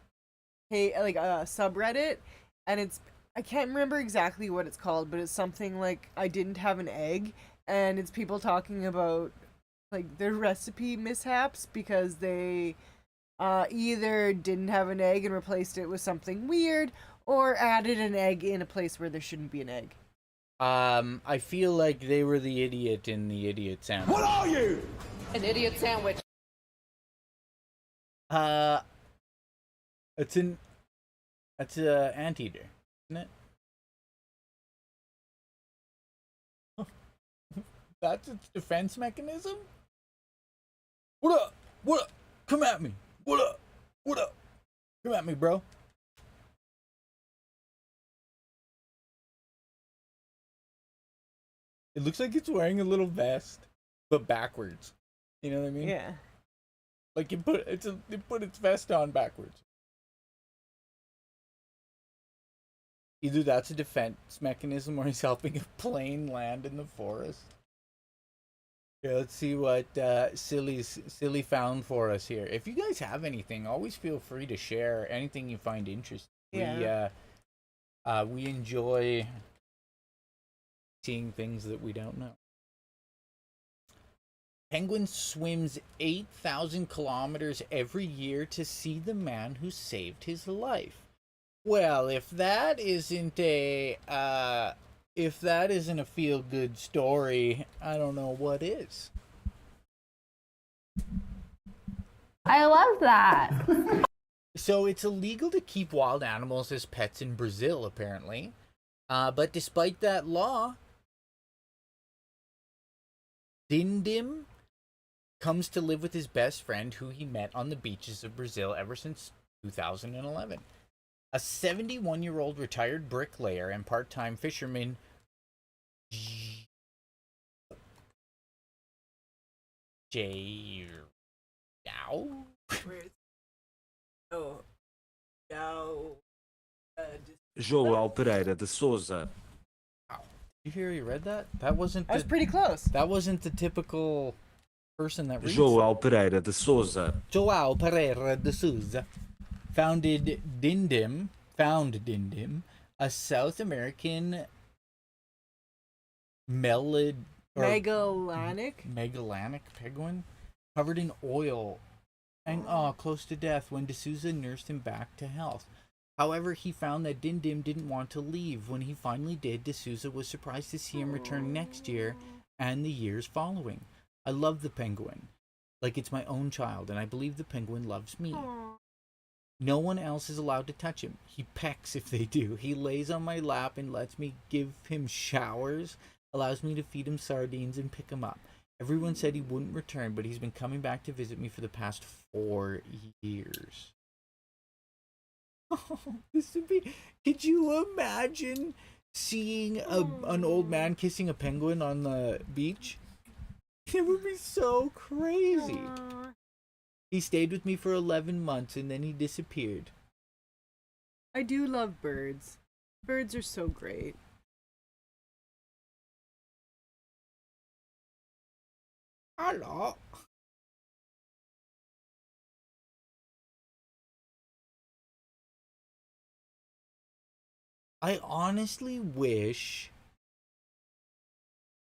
like a subreddit, and I can't remember exactly what it's called, but it's something like I didn't have an egg, and it's people talking about like their recipe mishaps because they either didn't have an egg and replaced it with something weird, or added an egg in a place where there shouldn't be an egg. I feel like they were the idiot in the idiot sandwich. What are you? An idiot sandwich. That's a anteater, isn't it? That's its defense mechanism? What up? What up? Come at me. What up? What up? Come at me, bro. It looks like it's wearing a little vest, but backwards. You know what I mean? Yeah. Like it put its vest on backwards. Either that's a defense mechanism or he's helping a plane land in the forest. Yeah, let's see what Silly found for us here. If you guys have anything, always feel free to share anything you find interesting. Yeah. We enjoy seeing things that we don't know. Penguin swims 8,000 kilometers every year to see the man who saved his life. Well, if that isn't a feel-good story, I don't know what is. I love that. So it's illegal to keep wild animals as pets in Brazil, apparently. But despite that law, Dindim comes to live with his best friend, who he met on the beaches of Brazil ever since 2011. A 71-year-old retired bricklayer and part-time fisherman, João Pereira de Souza. You hear you read that? That wasn't. That was pretty close. That wasn't the typical person that reads. João Pereira de Souza. João Pereira de Souza found Dindim, a South American Magellanic penguin covered in oil and close to death when D'Souza nursed him back to health. However, he found that Dindim didn't want to leave. When he finally did, D'Souza was surprised to see him return next year and the years following. I love the penguin. like it's my own child, and I believe the penguin loves me. No one else is allowed to touch him. He pecks if they do. He lays on my lap and lets me give him showers, allows me to feed him sardines and pick him up. Everyone said he wouldn't return, but he's been coming back to visit me for the past 4 years. Oh, this would be... Could you imagine seeing an old man kissing a penguin on the beach? It would be so crazy. He stayed with me for 11 months and then he disappeared. I do love birds. Birds are so great. Hello. I honestly wish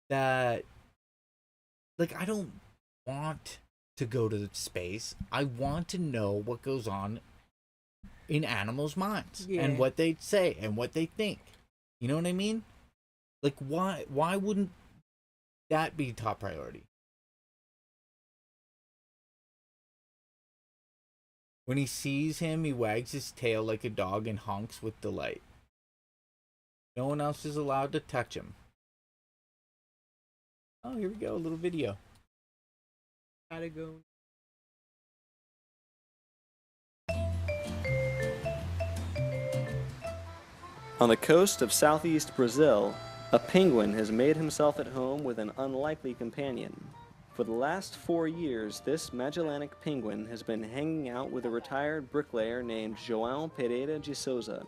that, like, I don't want to go to space. I want to know what goes on in animals' minds and what they say and what they think. You know what I mean? Like, why wouldn't that be top priority? When he sees him, he wags his tail like a dog and honks with delight. No one else is allowed to touch him. Oh, here we go, a little video. Gotta go. On the coast of southeast Brazil, a penguin has made himself at home with an unlikely companion. For the last 4 years, this Magellanic penguin has been hanging out with a retired bricklayer named João Pereira de Souza.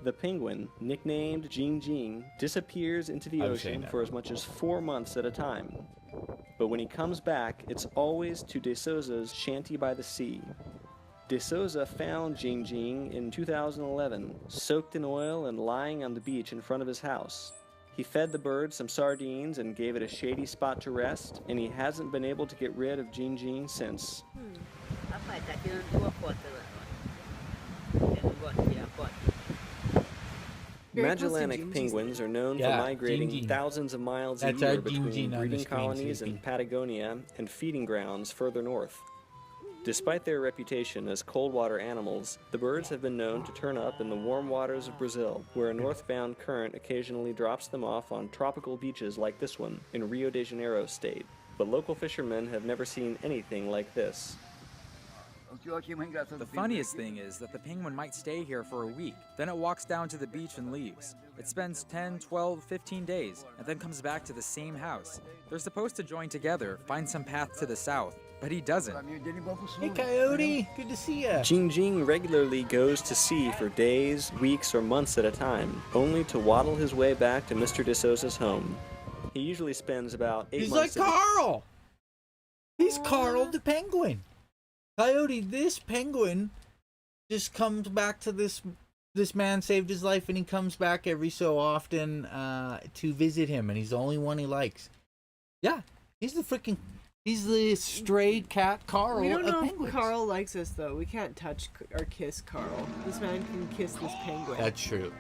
The penguin, nicknamed Jinjee, disappears into the ocean for as much as 4 months at a time. But when he comes back, it's always to De Souza's shanty by the sea. De Souza found Jinjee in 2011, soaked in oil and lying on the beach in front of his house. He fed the bird some sardines and gave it a shady spot to rest, and he hasn't been able to get rid of Jinjee since. Magellanic penguins are known for migrating thousands of miles a year between breeding colonies in Patagonia and feeding grounds further north. Despite their reputation as cold-water animals, the birds have been known to turn up in the warm waters of Brazil, where a northbound current occasionally drops them off on tropical beaches like this one in Rio de Janeiro state. But local fishermen have never seen anything like this. The funniest thing is that the penguin might stay here for a week, then it walks down to the beach and leaves. It spends 10, 12, 15 days, and then comes back to the same house. They're supposed to join together, find some path to the south, but he doesn't. Hey Coyote, good to see ya. Jinjee regularly goes to sea for days, weeks, or months at a time, only to waddle his way back to Mr. De Souza's home. He usually spends about 8 months... He's like Carl! He's Carl the penguin. Coyote, this penguin just comes back to this man saved his life, and he comes back every so often to visit him, and he's the only one he likes. Yeah, he's the stray cat Carl. We don't know if Carl likes us, though. We can't touch or kiss Carl. This man can kiss this penguin. That's true.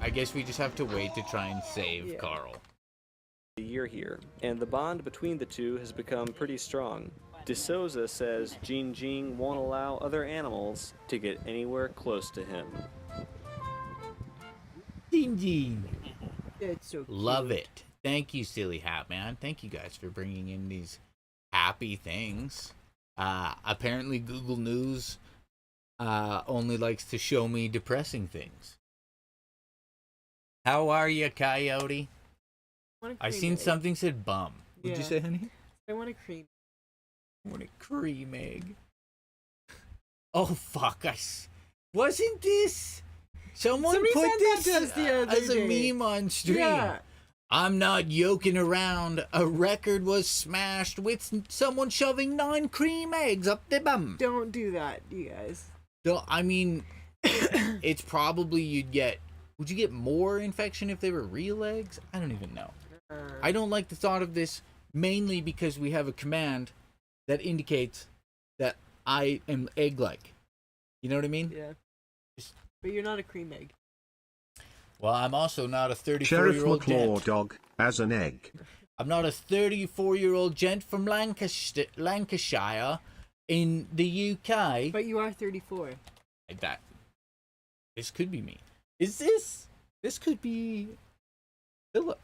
I guess we just have to wait to try and save Carl. A year here, and the bond between the two has become pretty strong. De Souza says Jinjee won't allow other animals to get anywhere close to him. Jinjee. It's so cute. Love it. Thank you, Silly Hat Man. Thank you guys for bringing in these happy things. Apparently Google News only likes to show me depressing things. How are you, Coyote? I seen something said bum. What'd you say, honey? I want a cream. I want a cream egg. Oh fuck! Wasn't this? Somebody put this as a meme on stream. Yeah. I'm not yoking around. A record was smashed with someone shoving 9 cream eggs up their bum. Don't do that, you guys. I mean, it's probably would you get more infection if they were real eggs? I don't even know. I don't like the thought of this, mainly because we have a command that indicates that I am egg-like. You know what I mean? Yeah. But you're not a cream egg. Well, I'm also not a 34-year-old Sheriff McClaw dog as an egg. I'm not a 34-year-old gent from Lancashire in the UK. But you are 34. Like that. This could be me. Is this? This could be Philip.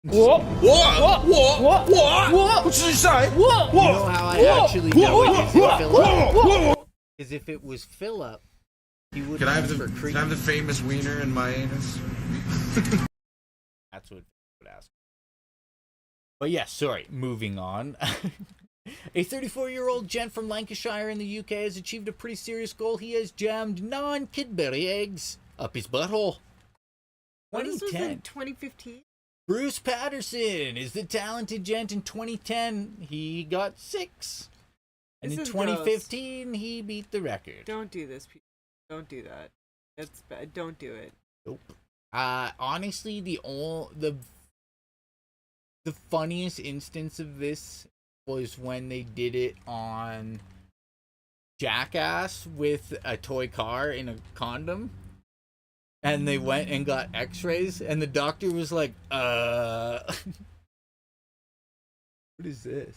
What? What? What? What? What? What did you say? What? You know how I actually know it is Philip? Because if it was Philip, he would have the famous wiener in my anus? That's what I would ask. But yeah, sorry, moving on. A 34-year-old gent from Lancashire in the UK has achieved a pretty serious goal. He has jammed 9 Cadbury eggs up his butthole. What, this was 2010. in 2015? Bruce Patterson is the talented gent. In 2010, he got 6. And This in is 2015, he beat the record. Don't do this, people. Don't do that. That's bad. Don't do it. Nope. Honestly, the funniest instance of this was when they did it on Jackass with a toy car in a condom. And they went and got x-rays, and the doctor was like, what is this?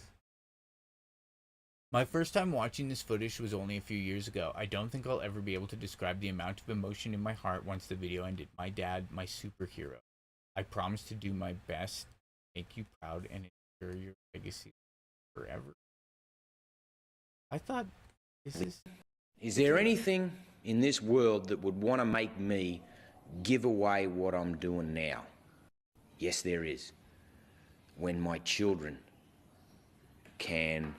My first time watching this footage was only a few years ago. I don't think I'll ever be able to describe the amount of emotion in my heart once the video ended. My dad, my superhero. I promise to do my best, make you proud, and ensure your legacy forever. I thought, Is there anything in this world that would want to make me give away what I'm doing now? Yes, there is. When my children can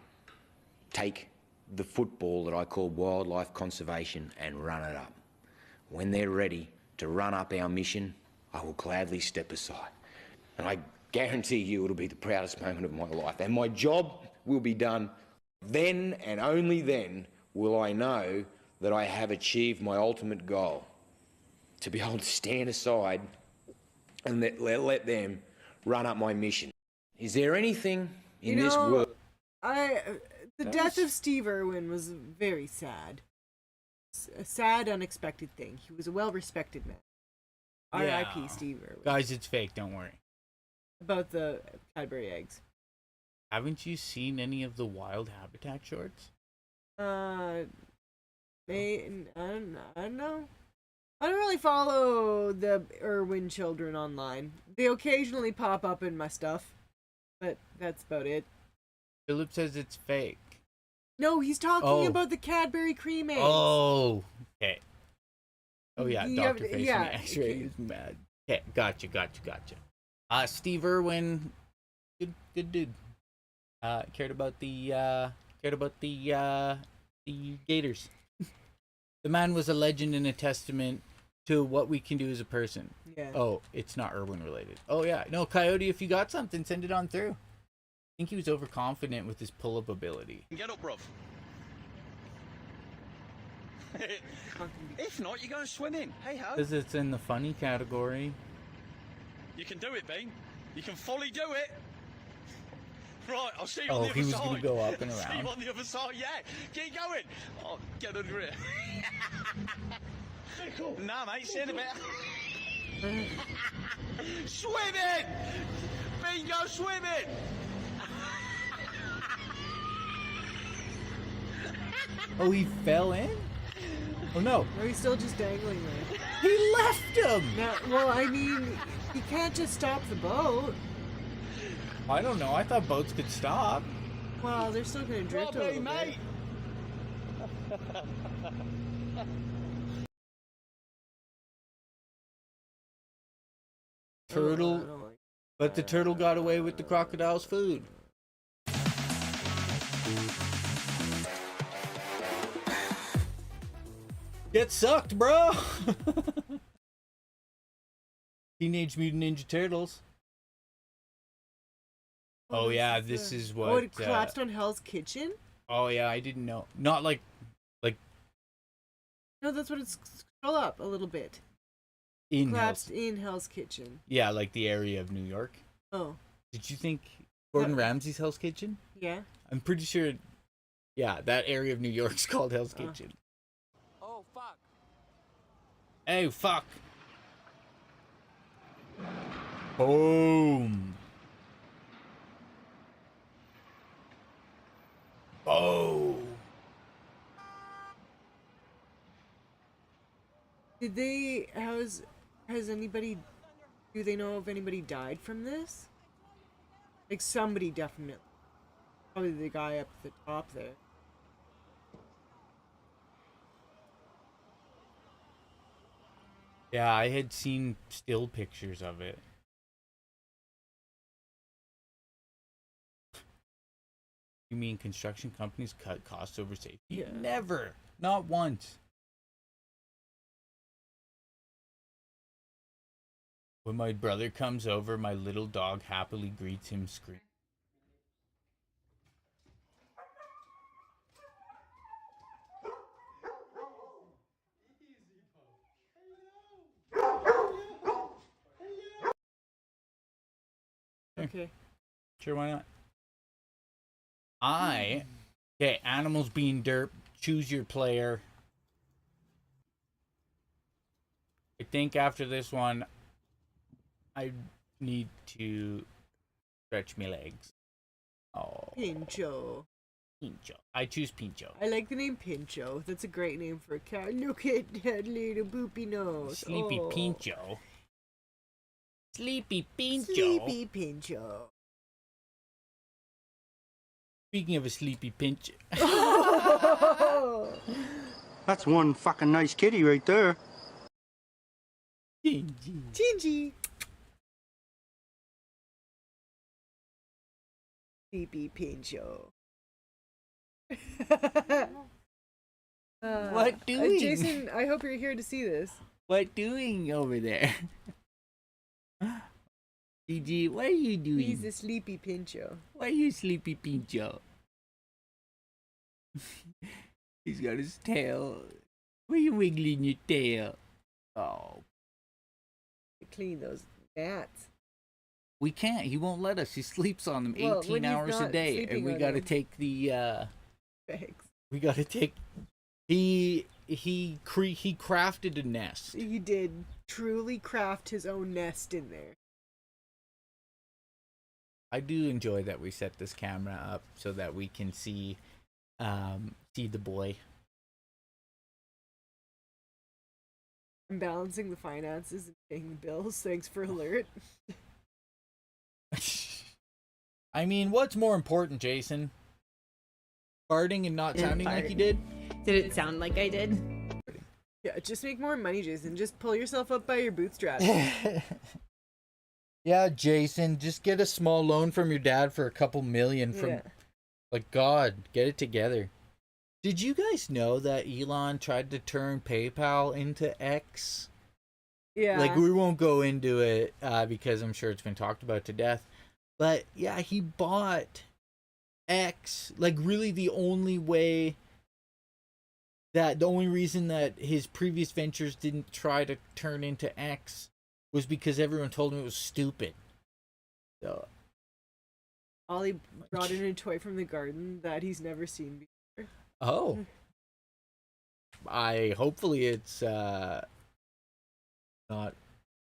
take the football that I call wildlife conservation and run it up. When they're ready to run up our mission, I will gladly step aside. And I guarantee you it'll be the proudest moment of my life. And my job will be done. Then and only then will I know that I have achieved my ultimate goal. To be able to stand aside and let them run up my mission. Is there anything in this world... The death of Steve Irwin was very sad. A sad, unexpected thing. He was a well-respected man. R.I.P. Steve Irwin. Guys, it's fake, don't worry. About the Cadbury eggs. Haven't you seen any of the Wild Habitat shorts? I don't know. I don't really follow the Irwin children online. They occasionally pop up in my stuff, but that's about it. Philip says it's fake. No, he's talking about the Cadbury cream eggs. Oh, okay. Oh yeah, You Dr. have- Face yeah, on the X-ray okay. is mad. Okay, gotcha. Steve Irwin, good dude. Cared about the Gators. The man was a legend and a testament to what we can do as a person. Yeah. Oh, it's not Irwin related. Oh yeah, no, Coyote. If you got something, send it on through. I think he was overconfident with his pull-up ability. Get up, bruv. If not, you're going swimming. Hey ho. Because it's in the funny category. You can do it, Bean. You can fully do it. Right, I'll see you on Oh, the other he was side. going to go up and See you around. on the other side, yeah. Keep going. Oh, get under it. Nah, mate, see you in a bit. Swimming! Bean, go swimming! Oh, he fell in? Oh no. No, he's still just dangling there. He left him! No, well, I mean, he can't just stop the boat. I don't know. I thought boats could stop. Well, they're still gonna drift a little bit. Turtle. But the turtle got away with the crocodile's food. Get sucked, bro! Teenage Mutant Ninja Turtles. Oh yeah, this is what... Oh, it collapsed on Hell's Kitchen? Oh yeah, I didn't know. Not like... No, that's what it's... Scroll up a little bit. In Collapsed in Hell's Kitchen. Yeah, like the area of New York. Oh. Did you think Gordon Ramsay's Hell's Kitchen? Yeah. I'm pretty sure... Yeah, that area of New York's called Hell's Kitchen. Oh, fuck. Hey, fuck. Boom. Did they? Has anybody? Do they know if anybody died from this? Like somebody definitely. Probably the guy up at the top there. Yeah, I had seen still pictures of it. You mean construction companies cut costs over safety? Yeah. Never. Not once. When my brother comes over, my little dog happily greets him screaming. Okay. Sure, why not? Okay, animals being derp. Choose your player. I think after this one, I need to stretch my legs. Oh. Pincho. Pincho. I choose Pincho. I like the name Pincho. That's a great name for a cat. Look at that little boopy nose. Sleepy Oh. Pincho. Sleepy Pincho. Sleepy Pincho. Speaking of a sleepy pinch. That's one fucking nice kitty right there. Jinjee. Jinjee. Sleepy Pincho. What doing? Jason, I hope you're here to see this. What doing over there? Jinjee, what are you doing? He's a sleepy Pincho. Why are you sleepy Pincho? He's got his tail. Why are you wiggling your tail? Oh. Clean those mats. We can't. He won't let us. He sleeps on them 18 Well, when he's hours a not day. sleeping And we on gotta them. take the Bags. we gotta take he crafted a nest. He did truly craft his own nest in there. I do enjoy that we set this camera up so that we can see the boy. I'm balancing the finances and paying the bills. Thanks for alert. I mean, what's more important, Jason? Farting and not sounding like you did? Did it sound like I did? Yeah, just make more money, Jason. Just pull yourself up by your bootstraps. Yeah, Jason, just get a small loan from your dad for a couple million from Yeah. like God, get it together. Did you guys know that Elon tried to turn PayPal into X? Yeah. Like, we won't go into it because I'm sure it's been talked about to death. But yeah, he bought X. Like, really the only reason that his previous ventures didn't try to turn into X was because everyone told him it was stupid. So Ollie brought in a toy from the garden that he's never seen before. oh. Hopefully it's not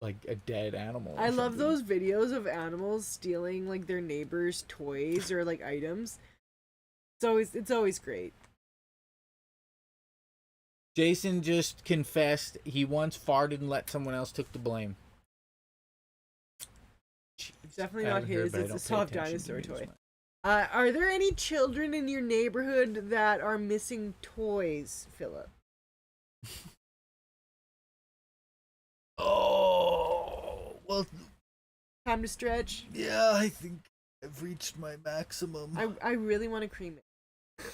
like a dead animal. I love those videos of animals stealing like their neighbors' toys or like items. It's always great. Jason just confessed he once farted and let someone else took the blame. It's definitely I not haven't heard, his. but I It's a don't pay soft attention to dinosaur news toy. much. Are there any children in your neighborhood that are missing toys, Philip? Oh, well, Time to stretch. yeah, I think I've reached my maximum. I really want to cream it.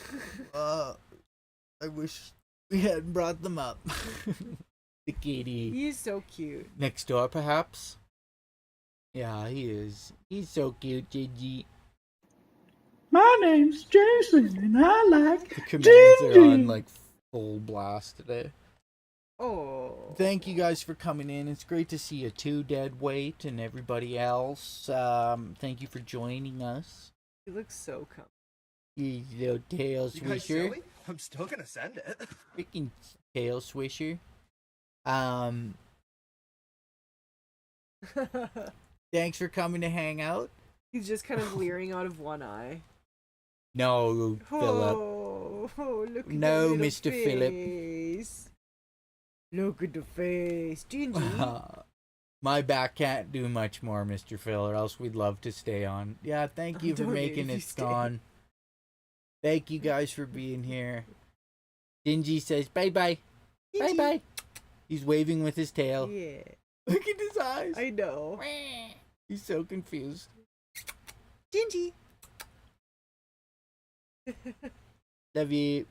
I wish we hadn't brought them up. The kitty. He's so cute. Next door, perhaps? Yeah, he is. He's so cute, Jinjee. My name's Jason, and I like The commands are Jinjee. on, like, full blast today. Oh. Thank you guys for coming in. It's great to see you too, Dead Weight, and everybody else. Thank you for joining us. He looks so comfy. You little tail You guys swisher. silly? I'm still gonna send it. Freaking tail swisher. Thanks for coming to hang out. He's just kind of leering out of one eye. No, Philip. Oh, look at No, that little Mr. Philip. face. Look at the face. Jinjee. My back can't do much more, Mr. Phil, or else we'd love to stay on. Yeah, thank you for Donate making if you it stay. gone. Thank you guys for being here. Jinjee says bye-bye. Bye-bye. He's waving with his tail. Yeah. Look at his eyes. I know. He's so confused. Jinjee. Love you.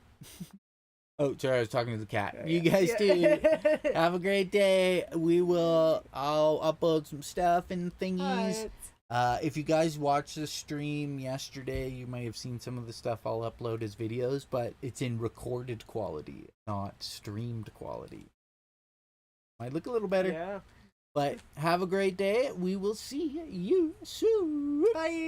Oh, sorry, I was talking to the cat. You guys too. Have a great day. I'll upload some stuff and thingies. If you guys watched the stream yesterday, you might have seen some of the stuff I'll upload as videos, but it's in recorded quality, not streamed quality. Might look a little better. Yeah. But have a great day. We will see you soon. Bye.